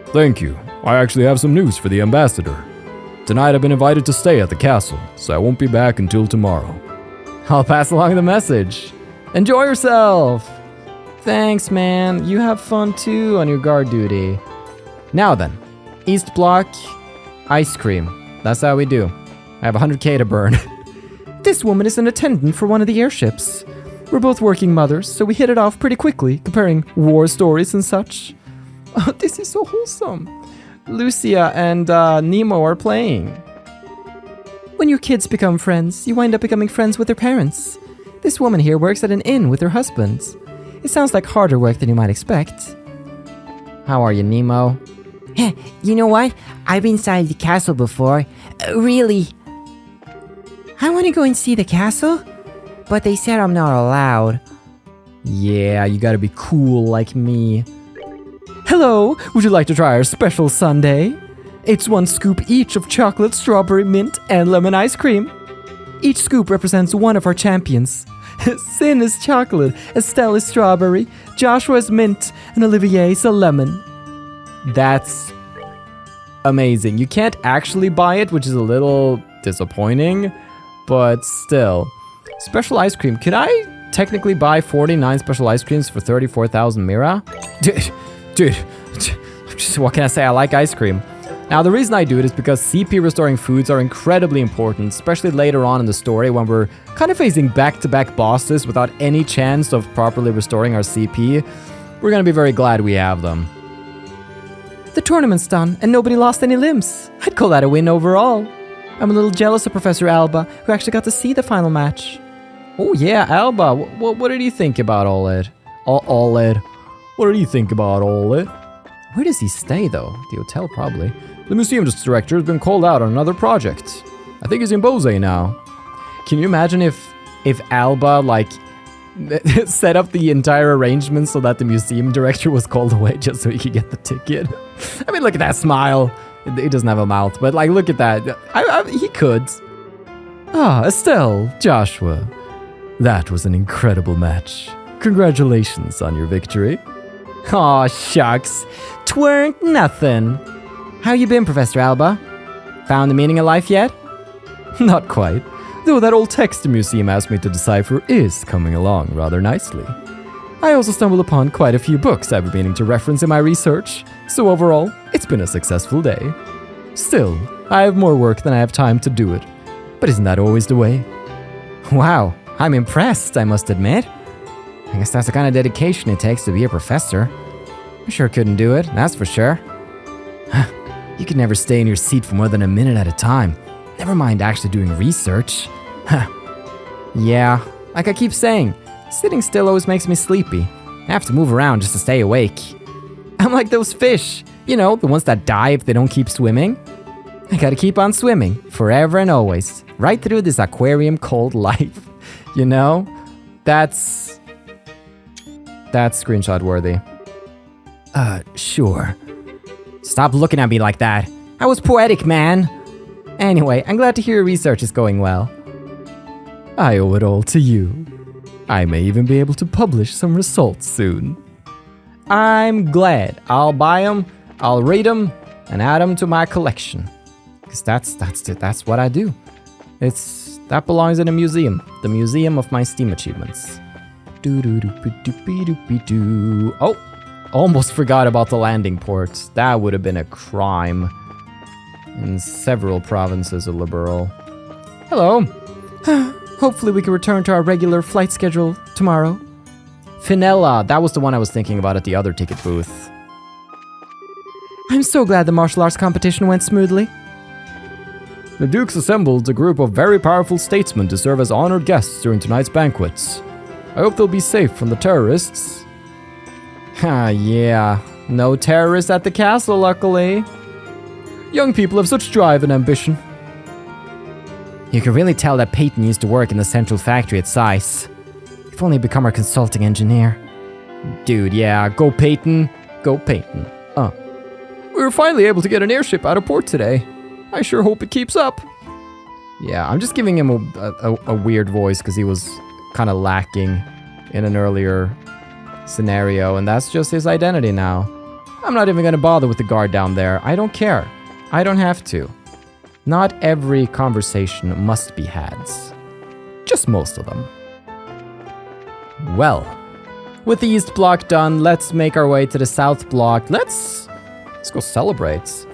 Thank you. I actually have some news for the ambassador. Tonight I've been invited to stay at the castle, so I won't be back until tomorrow. I'll pass along the message. Enjoy yourself! Thanks, man. You have fun too on your guard duty. Now then, East Block, ice cream. That's how we do. I have 100k to burn. This woman is an attendant for one of the airships. We're both working mothers, so we hit it off pretty quickly, comparing war stories and such. Oh, this is so wholesome. Lucia and Nemo are playing. When your kids become friends, you wind up becoming friends with their parents. This woman here works at an inn with her husband. It sounds like harder work than you might expect. How are you, Nemo? You know what? I've been inside the castle before. Really? I want to go and see the castle, but they said I'm not allowed. Yeah, you gotta be cool like me. Hello, would you like to try our special sundae? It's 1 scoop each of chocolate, strawberry, mint, and lemon ice cream. Each scoop represents one of our champions. Sin is chocolate, Estelle is strawberry, Joshua is mint, and Olivier is a lemon. That's amazing. You can't actually buy it, which is a little disappointing, but still. Special ice cream. Could I technically buy 49 special ice creams for 34,000 Mira? Dude, what can I say? I like ice cream. Now, the reason I do it is because CP restoring foods are incredibly important, especially later on in the story when we're kind of facing back-to-back bosses without any chance of properly restoring our CP. We're gonna be very glad we have them. The tournament's done, and nobody lost any limbs. I'd call that a win overall. I'm a little jealous of Professor Alba, who actually got to see the final match. Oh yeah, Alba, what did you think about all it? All it? What did you think about all it? Where does he stay though? The hotel probably. The museum director has been called out on another project. I think he's in Bose now. Can you imagine if Alba like set up the entire arrangement so that the museum director was called away just so he could get the ticket? I mean, look at that smile. He doesn't have a mouth, but like, look at that. He could. Ah, Estelle, Joshua. That was an incredible match. Congratulations on your victory. Aw, shucks. Twerk nothing. How you been, Professor Alba? Found the meaning of life yet? Not quite, though that old text the museum asked me to decipher is coming along rather nicely. I also stumbled upon quite a few books I've been meaning to reference in my research, so overall, it's been a successful day. Still, I have more work than I have time to do it, but isn't that always the way? Wow, I'm impressed, I must admit. I guess that's the kind of dedication it takes to be a professor. I sure couldn't do it, that's for sure. You could never stay in your seat for more than a minute at a time. Never mind actually doing research. Yeah, like I keep saying, sitting still always makes me sleepy. I have to move around just to stay awake. I'm like those fish, you know, the ones that die if they don't keep swimming. I gotta keep on swimming, forever and always, right through this aquarium cold life. You know, that's screenshot worthy. Sure. Stop looking at me like that. I was poetic, man. Anyway, I'm glad to hear your research is going well. I owe it all to you. I may even be able to publish some results soon. I'm glad. I'll buy them, I'll read them, and add them to my collection. Because that's what I do. That belongs in a museum. The museum of my Steam achievements. Oh, almost forgot about the landing port. That would have been a crime. In several provinces of Liberal. Hello. Hopefully we can return to our regular flight schedule tomorrow. Finella, that was the one I was thinking about at the other ticket booth. I'm so glad the martial arts competition went smoothly. The Dukes assembled a group of very powerful statesmen to serve as honored guests during tonight's banquets. I hope they'll be safe from the terrorists. Yeah. No terrorists at the castle, luckily. Young people have such drive and ambition. You can really tell that Peyton used to work in the central factory at SICE. If only he'd become our consulting engineer. Dude, yeah, go Peyton. Go Peyton. We were finally able to get an airship out of port today. I sure hope it keeps up. Yeah, I'm just giving him a weird voice because he was kind of lacking in an earlier scenario, and that's just his identity now. I'm not even going to bother with the guard down there. I don't care. I don't have to. Not every conversation must be had. Just most of them. Well, with the east block done, let's make our way to the south block. Let's go celebrate.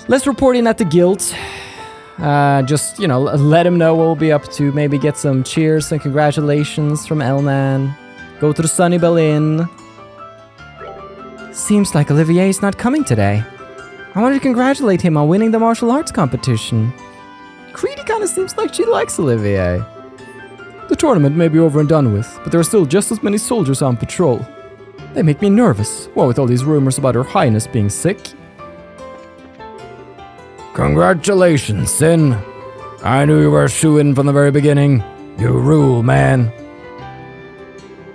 Let's report in at the guild. Just, you know, let him know what we'll be up to. Maybe get some cheers and congratulations from Elnan. Go to the Sunnybell Inn. Seems like Olivier's not coming today. I wanted to congratulate him on winning the martial arts competition. Creedy kind of seems like she likes Olivier. The tournament may be over and done with, but there are still just as many soldiers on patrol. They make me nervous, what with all these rumors about Her Highness being sick. Congratulations, Sin. I knew you were a shoo-in from the very beginning. You rule, man.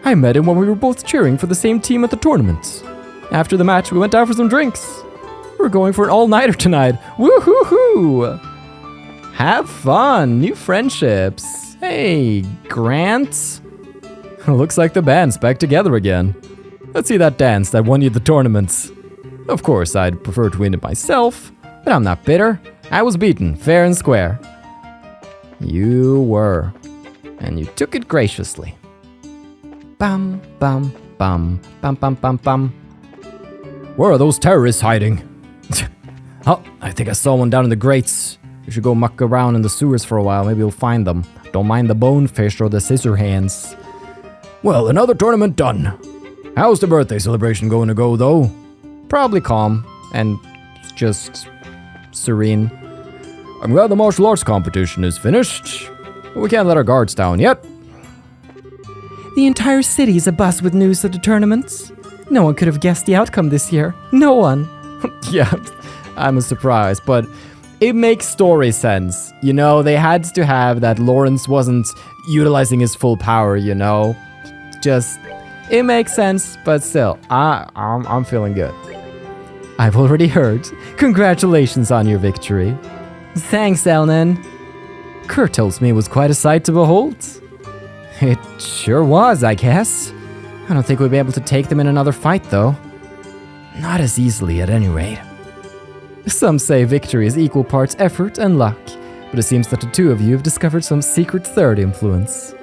I met him when we were both cheering for the same team at the tournament. After the match, we went out for some drinks. We're going for an all-nighter tonight. Woo-hoo-hoo! Have fun, new friendships. Hey, Grant. Looks like the band's back together again. Let's see that dance that won you the tournament. Of course, I'd prefer to win it myself, but I'm not bitter. I was beaten, fair and square. You were. And you took it graciously. Bum, bum, bum, bum, bum, bum, bum. Where are those terrorists hiding? Oh, I think I saw one down in the grates. You should go muck around in the sewers for a while. Maybe you'll find them. Don't mind the bonefish or the scissor hands. Well, another tournament done. How's the birthday celebration going to go, though? Probably calm and just serene. I'm glad the martial arts competition is finished, but we can't let our guards down yet. The entire city is abuzz with news of the tournaments. No one could have guessed the outcome this year. No one. Yeah, I'm surprised, but it makes story sense. You know, they had to have that Lawrence wasn't utilizing his full power, you know? Just, it makes sense, but still, I'm feeling good. I've already heard. Congratulations on your victory. Thanks, Elnan. Kurt tells me it was quite a sight to behold. It sure was, I guess. I don't think we'd be able to take them in another fight, though. Not as easily, at any rate. Some say victory is equal parts effort and luck, but it seems that the two of you have discovered some secret third influence.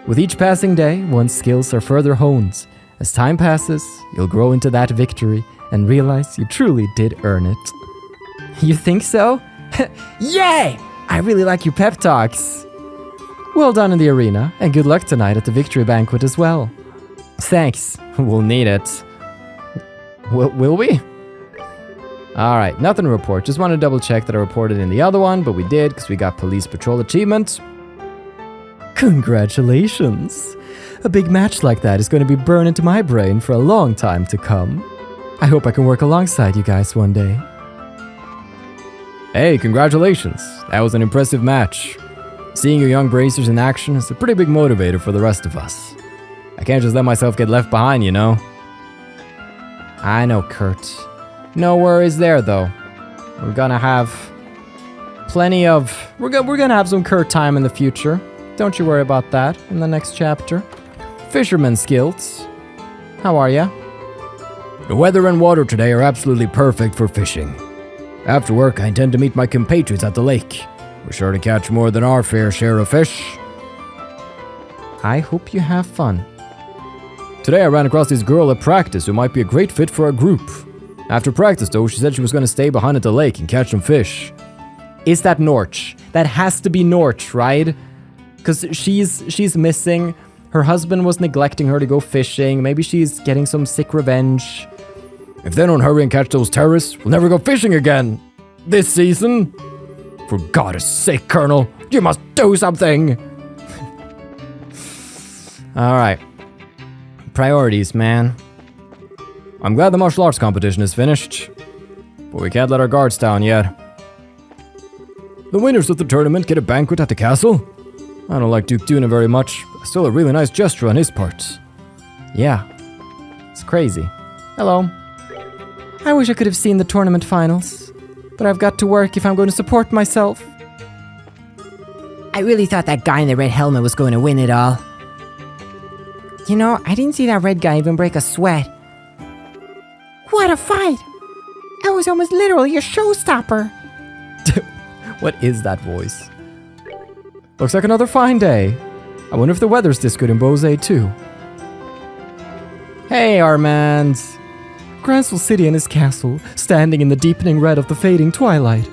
With each passing day, one's skills are further honed. As time passes, you'll grow into that victory and realize you truly did earn it. You think so? Yay! I really like your pep talks. Well done in the arena, and good luck tonight at the victory banquet as well. Thanks. We'll need it. Will we? Alright, nothing to report. Just wanted to double check that I reported in the other one, but we did because we got police patrol achievement. Congratulations! A big match like that is going to be burned into my brain for a long time to come. I hope I can work alongside you guys one day. Hey, congratulations. That was an impressive match. Seeing your young bracers in action is a pretty big motivator for the rest of us. I can't just let myself get left behind, you know? I know, Kurt. No worries there, though. We're gonna have plenty of... We're gonna have some Kurt time in the future. Don't you worry about that in the next chapter. Fisherman's Guilds. How are ya? The weather and water today are absolutely perfect for fishing. After work, I intend to meet my compatriots at the lake. We're sure to catch more than our fair share of fish. I hope you have fun. Today I ran across this girl at practice who might be a great fit for our group. After practice though, she said she was going to stay behind at the lake and catch some fish. Is that Norch? That has to be Norch, right? Because she's missing. Her husband was neglecting her to go fishing. Maybe she's getting some sick revenge. If they don't hurry and catch those terrorists, we'll never go fishing again. This season. For God's sake, Colonel, you must do something. Alright. Priorities, man. I'm glad the martial arts competition is finished, but we can't let our guards down yet. The winners of the tournament get a banquet at the castle. I don't like Duke Duna very much, but still a really nice gesture on his part. Yeah. It's crazy. Hello. I wish I could have seen the tournament finals, but I've got to work if I'm going to support myself. I really thought that guy in the red helmet was going to win it all. You know, I didn't see that red guy even break a sweat. What a fight! That was almost literally a showstopper. What is that voice? Looks like another fine day. I wonder if the weather's this good in Bose too. Hey, Armand. Grancel City and his castle, standing in the deepening red of the fading twilight,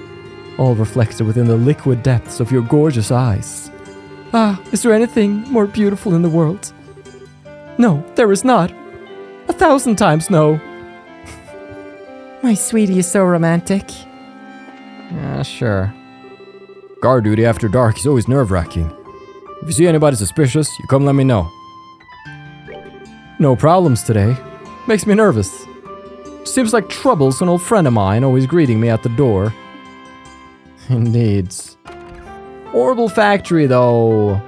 all reflected within the liquid depths of your gorgeous eyes. Ah, is there anything more beautiful in the world? No, there is not. 1,000 times no. My sweetie is so romantic. Sure. Guard duty after dark is always nerve-wracking. If you see anybody suspicious, you come let me know. No problems today. Makes me nervous. Seems like Trouble's an old friend of mine, always greeting me at the door. Indeed. Horrible factory, though.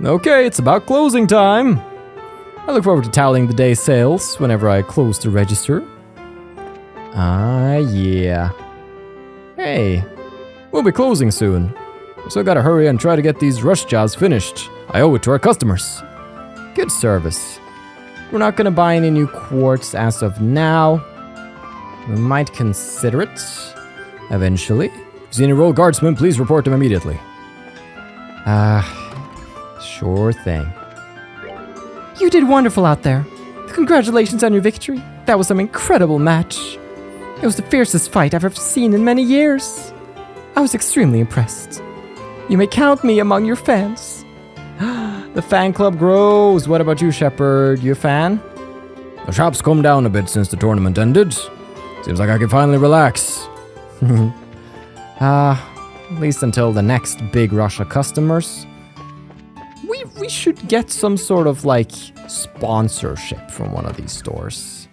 Okay, it's about closing time. I look forward to tallying the day's sales whenever I close the register. Ah, yeah. Hey, we'll be closing soon. So gotta hurry and try to get these rush jobs finished. I owe it to our customers. Good service. We're not gonna buy any new quartz as of now. We might consider it eventually. If you see any royal guardsmen, please report them immediately. Sure thing. You did wonderful out there. Congratulations on your victory. That was some incredible match. It was the fiercest fight I've ever seen in many years. I was extremely impressed. You may count me among your fans. The fan club grows. What about you, Shepard? You a fan? The shop's come down a bit since the tournament ended. Seems like I can finally relax. At least until the next big rush of customers. We should get some sort of like sponsorship from one of these stores.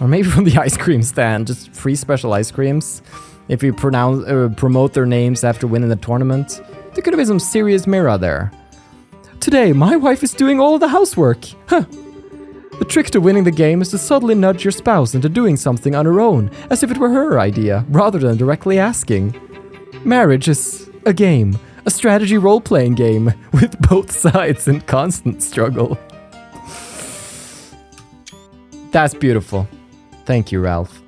Or maybe from the ice cream stand, just free special ice creams. If you promote their names after winning the tournament, there could have been some serious mirror there. Today, my wife is doing all the housework. Huh. The trick to winning the game is to subtly nudge your spouse into doing something on her own, as if it were her idea, rather than directly asking. Marriage is a game. A strategy role-playing game with both sides in constant struggle. That's beautiful. Thank you, Ralph.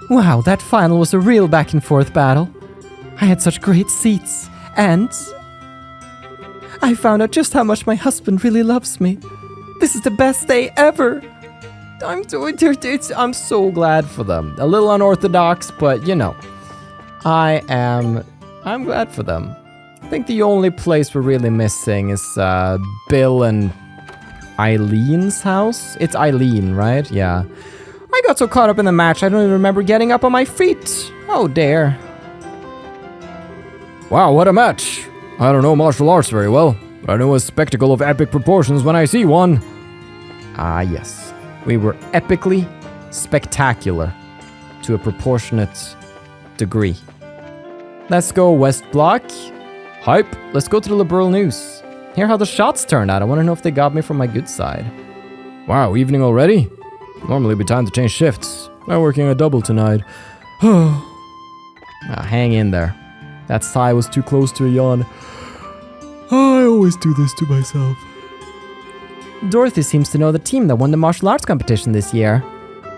Wow, that final was a real back-and-forth battle. I had such great seats, and I found out just how much my husband really loves me. This is the best day ever. I'm so glad for them. A little unorthodox, but you know, I'm glad for them. I think the only place we're really missing is Bill and Eileen's house. It's Eileen, right? Yeah. I got so caught up in the match, I don't even remember getting up on my feet. Oh dear. Wow, what a match! I don't know martial arts very well, but I know a spectacle of epic proportions when I see one. Ah, yes. We were epically spectacular to a proportionate degree. Let's go, West Block. Hype. Let's go to the liberal news. Hear how the shots turned out. I want to know if they got me from my good side. Wow, evening already? Normally it'd be time to change shifts. I'm working a double tonight. Hang in there. That sigh was too close to a yawn. I always do this to myself. Dorothy seems to know the team that won the martial arts competition this year.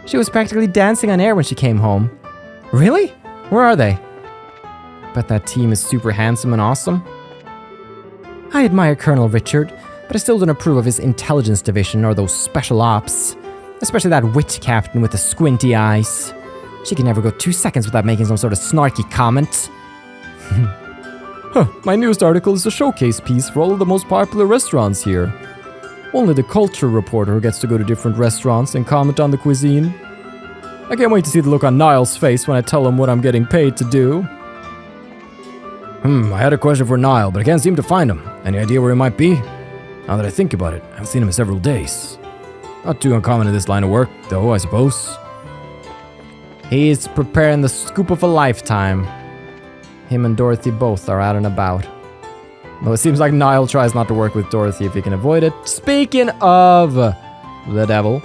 She was practically dancing on air when she came home. Really? Where are they? Bet that team is super handsome and awesome. I admire Colonel Richard, but I still don't approve of his intelligence division or those special ops. Especially that witch captain with the squinty eyes. She can never go 2 seconds without making some sort of snarky comment. My newest article is a showcase piece for all of the most popular restaurants here. Only the culture reporter gets to go to different restaurants and comment on the cuisine. I can't wait to see the look on Niall's face when I tell him what I'm getting paid to do. I had a question for Niall, but I can't seem to find him. Any idea where he might be? Now that I think about it, I haven't seen him in several days. Not too uncommon in this line of work, though, I suppose. He's preparing the scoop of a lifetime. Him and Dorothy both are out and about. Though it seems like Niall tries not to work with Dorothy if he can avoid it. Speaking of the devil.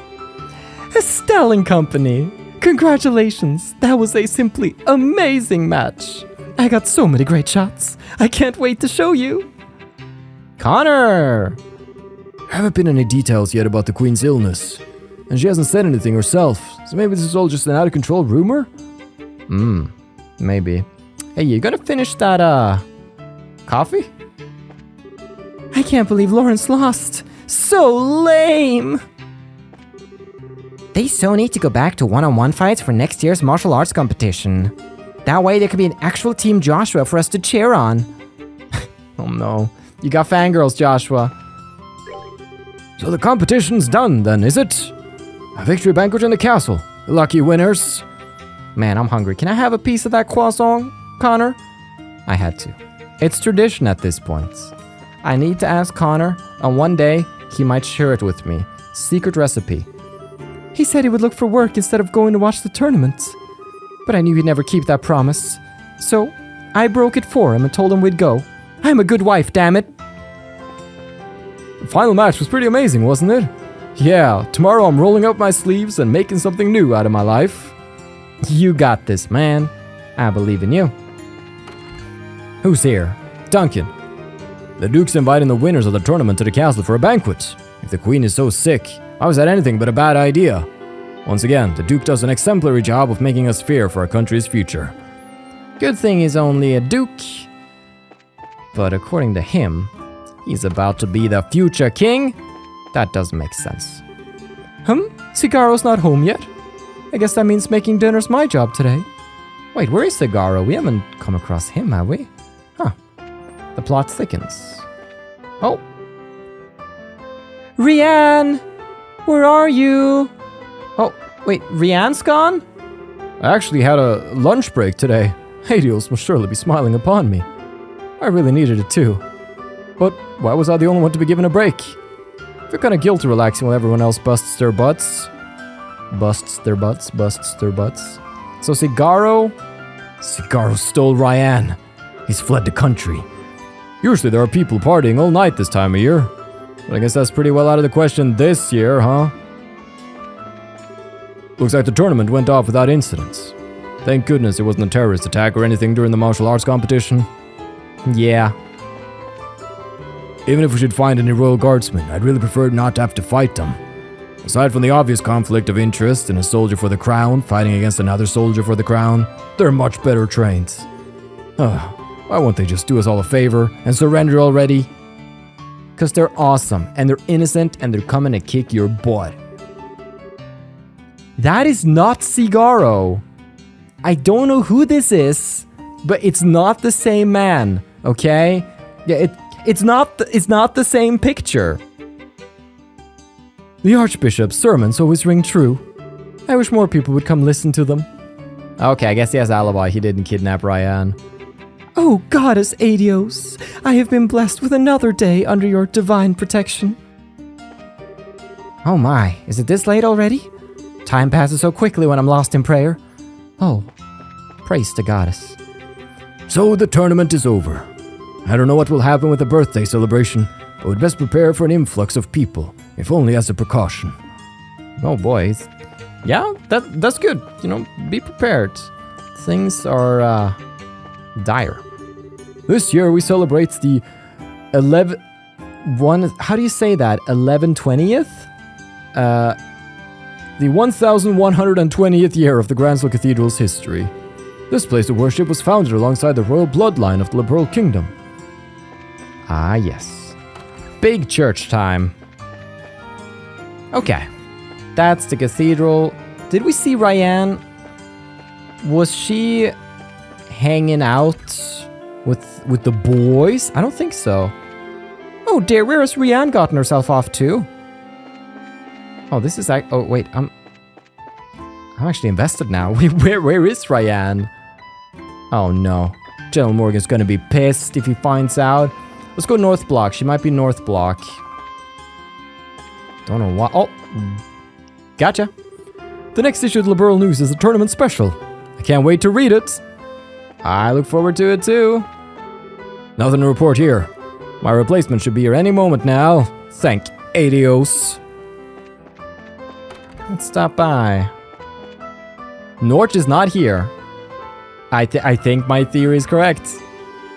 Estelle and Company, congratulations. That was a simply amazing match. I got so many great shots. I can't wait to show you. Connor! There haven't been any details yet about the Queen's illness. And she hasn't said anything herself, so maybe this is all just an out-of-control rumor? Maybe. Hey, you gonna finish that, coffee? I can't believe Lawrence lost. So lame. They so need to go back to one-on-one fights for next year's martial arts competition. That way there could be an actual Team Joshua for us to cheer on. Oh no. You got fangirls, Joshua. So the competition's done then, is it? A victory banquet in the castle. Lucky winners. Man, I'm hungry. Can I have a piece of that croissant, Connor? I had to. It's tradition at this point. I need to ask Connor, and one day he might share it with me. Secret recipe. He said he would look for work instead of going to watch the tournament. But I knew he'd never keep that promise. So I broke it for him and told him we'd go. I'm a good wife, damn it. The final match was pretty amazing, wasn't it? Yeah, tomorrow I'm rolling up my sleeves and making something new out of my life. You got this, man. I believe in you. Who's here? Duncan. The Duke's inviting the winners of the tournament to the castle for a banquet. If the Queen is so sick, how is that anything but a bad idea? Once again, the Duke does an exemplary job of making us fear for our country's future. Good thing he's only a Duke. But according to him, he's about to be the future king? That doesn't make sense. Cigaro's not home yet? I guess that means making dinner's my job today. Wait, where is Cigaro? We haven't come across him, have we? Huh. The plot thickens. Oh. Rianne! Where are you? Oh, wait, Rianne's gone? I actually had a lunch break today. Hades must surely be smiling upon me. I really needed it too. But why was I the only one to be given a break? I feel kind of guilty relaxing while everyone else busts their butts. Busts their butts. So Cigaro stole Ryan. He's fled the country. Usually there are people partying all night this time of year. But I guess that's pretty well out of the question this year, huh? Looks like the tournament went off without incidents. Thank goodness it wasn't a terrorist attack or anything during the martial arts competition. Yeah. Even if we should find any royal guardsmen, I'd really prefer not to have to fight them. Aside from the obvious conflict of interest in a soldier for the crown fighting against another soldier for the crown, they're much better trained. Why won't they just do us all a favor and surrender already? Because they're awesome, and they're innocent, and they're coming to kick your butt. That is not Cigaro. I don't know who this is, but it's not the same man, okay? Yeah, it's not the same picture. The Archbishop's sermons always ring true. I wish more people would come listen to them. Okay, I guess he has alibi. He didn't kidnap Ryan. Oh, Goddess Adios, I have been blessed with another day under your divine protection. Oh my, is it this late already? Time passes so quickly when I'm lost in prayer. Oh, praise to Goddess. So the tournament is over. I don't know what will happen with the birthday celebration, but we'd best prepare for an influx of people, if only as a precaution. Oh boys. Yeah, that's good. You know, be prepared. Things are, dire. This year we celebrate the 1120th? The 1120th year of the Grancel Cathedral's history. This place of worship was founded alongside the royal bloodline of the Liberal Kingdom. Ah, yes. Big church time. Okay. That's the cathedral. Did we see Ryan? Was she hanging out with the boys? I don't think so. Oh dear, where has Ryan gotten herself off to? Oh, this is oh wait, I'm actually invested now. Where is Ryan? Oh no. General Morgan's gonna be pissed if he finds out. Let's go North Block. She might be North Block. Don't know why. Oh, gotcha. The next issue of Liberal News is a tournament special. I can't wait to read it. I look forward to it too. Nothing to report here. My replacement should be here any moment now. Thank Adios. Let's stop by. Norch is not here. I think my theory is correct.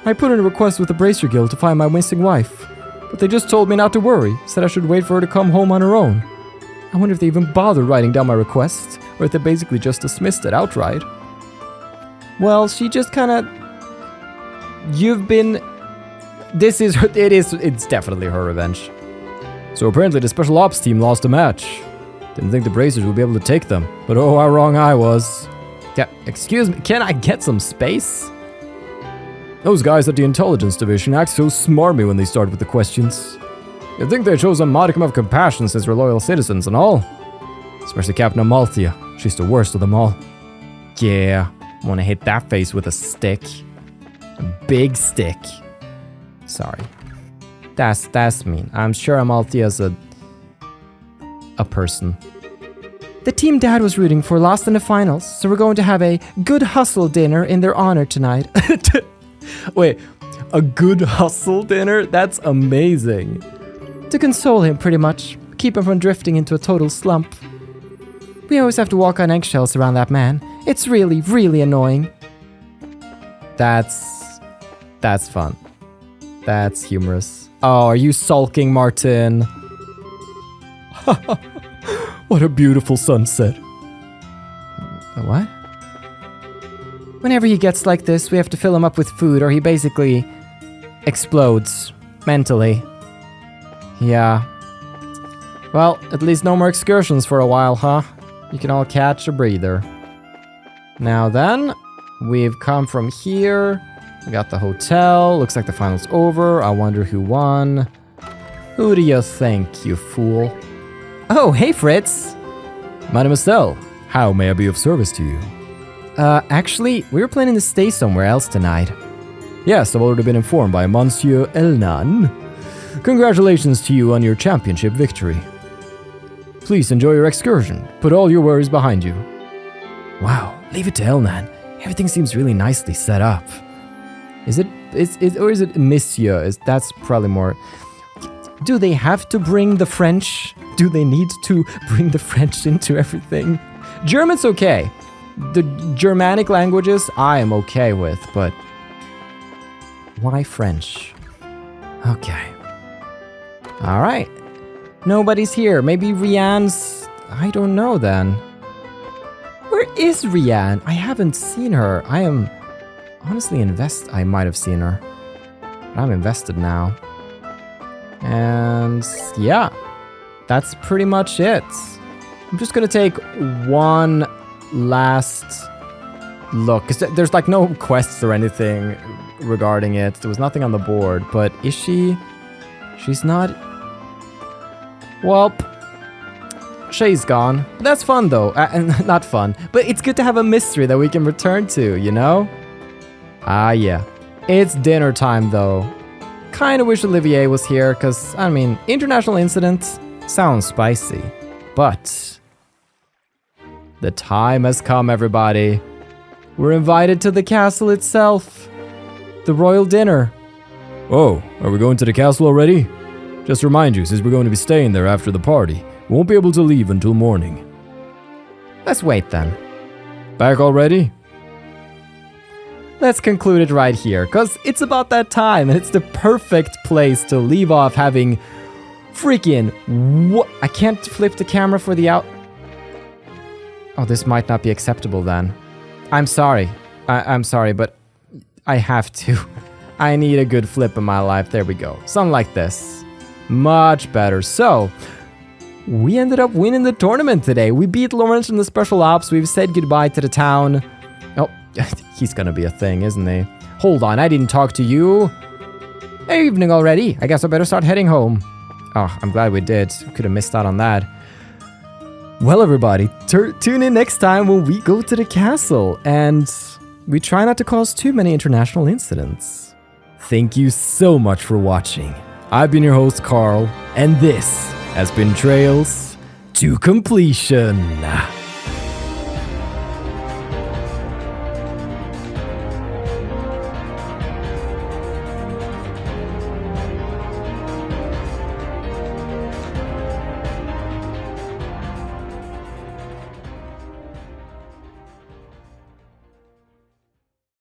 I put in a request with the Bracer Guild to find my missing wife, but they just told me not to worry, said I should wait for her to come home on her own. I wonder if they even bothered writing down my request, or if they basically just dismissed it outright. Well, she just kind of... It's definitely her revenge. So apparently the Special Ops team lost a match. Didn't think the Bracers would be able to take them, but oh, how wrong I was. Yeah, excuse me, can I get some space? Those guys at the Intelligence Division act so smarmy when they start with the questions. You'd think they chose a modicum of compassion since we're loyal citizens and all. Especially Captain Amalthea. She's the worst of them all. Yeah, I want to hit that face with a stick. A big stick. Sorry. That's mean. I'm sure Amalthea's a person. The team Dad was rooting for lost in the finals, so we're going to have a good hustle dinner in their honor tonight. Wait, a good hustle dinner? That's amazing. To console him, pretty much. Keep him from drifting into a total slump. We always have to walk on eggshells around that man. It's really, really annoying. That's fun. That's humorous. Oh, are you sulking, Martin? What a beautiful sunset. What? Whenever he gets like this, we have to fill him up with food or he basically explodes mentally. Yeah. Well, at least no more excursions for a while, huh? You can all catch a breather. Now then, we've come from here. We got the hotel. Looks like the final's over. I wonder who won. Who do you think, you fool? Oh, hey Fritz! Madame Estelle, how may I be of service to you? Actually, we were planning to stay somewhere else tonight. Yes, I've already been informed by Monsieur Elnan. Congratulations to you on your championship victory. Please enjoy your excursion. Put all your worries behind you. Wow, leave it to Elnan. Everything seems really nicely set up. Is it Monsieur? That's probably more... Do they have to bring the French? Do they need to bring the French into everything? German's okay. The Germanic languages I am okay with, but why French? Okay. All right. Nobody's here. Maybe Rianne's... I don't know then. Where is Rianne? I haven't seen her. I am honestly I might have seen her. But I'm invested now. And yeah, that's pretty much it. I'm just gonna take one last look. 'Cause there's like no quests or anything regarding it. There was nothing on the board, but is she... She's not... Well, Shay's gone. But that's fun though. Not fun, but it's good to have a mystery that we can return to, you know? Ah, yeah. It's dinner time though. Kinda wish Olivier was here, cause, I mean, international incident sounds spicy. But the time has come, everybody. We're invited to the castle itself. The royal dinner. Oh, are we going to the castle already? Just remind you, since we're going to be staying there after the party, we won't be able to leave until morning. Let's wait then. Back already? Let's conclude it right here, because it's about that time, and it's the perfect place to leave off having freaking... What? I can't flip the camera for the out... Oh, this might not be acceptable then. I'm sorry. I'm sorry, but I have to. I need a good flip in my life. There we go. Something like this. Much better. So, we ended up winning the tournament today. We beat Lawrence in the special ops. We've said goodbye to the town. Oh, he's gonna be a thing, isn't he? Hold on, I didn't talk to you. Evening already. I guess I better start heading home. Oh, I'm glad we did. Could have missed out on that. Well, everybody, tune in next time when we go to the castle and we try not to cause too many international incidents. Thank you so much for watching. I've been your host, Carl, and this has been Trails to Completion.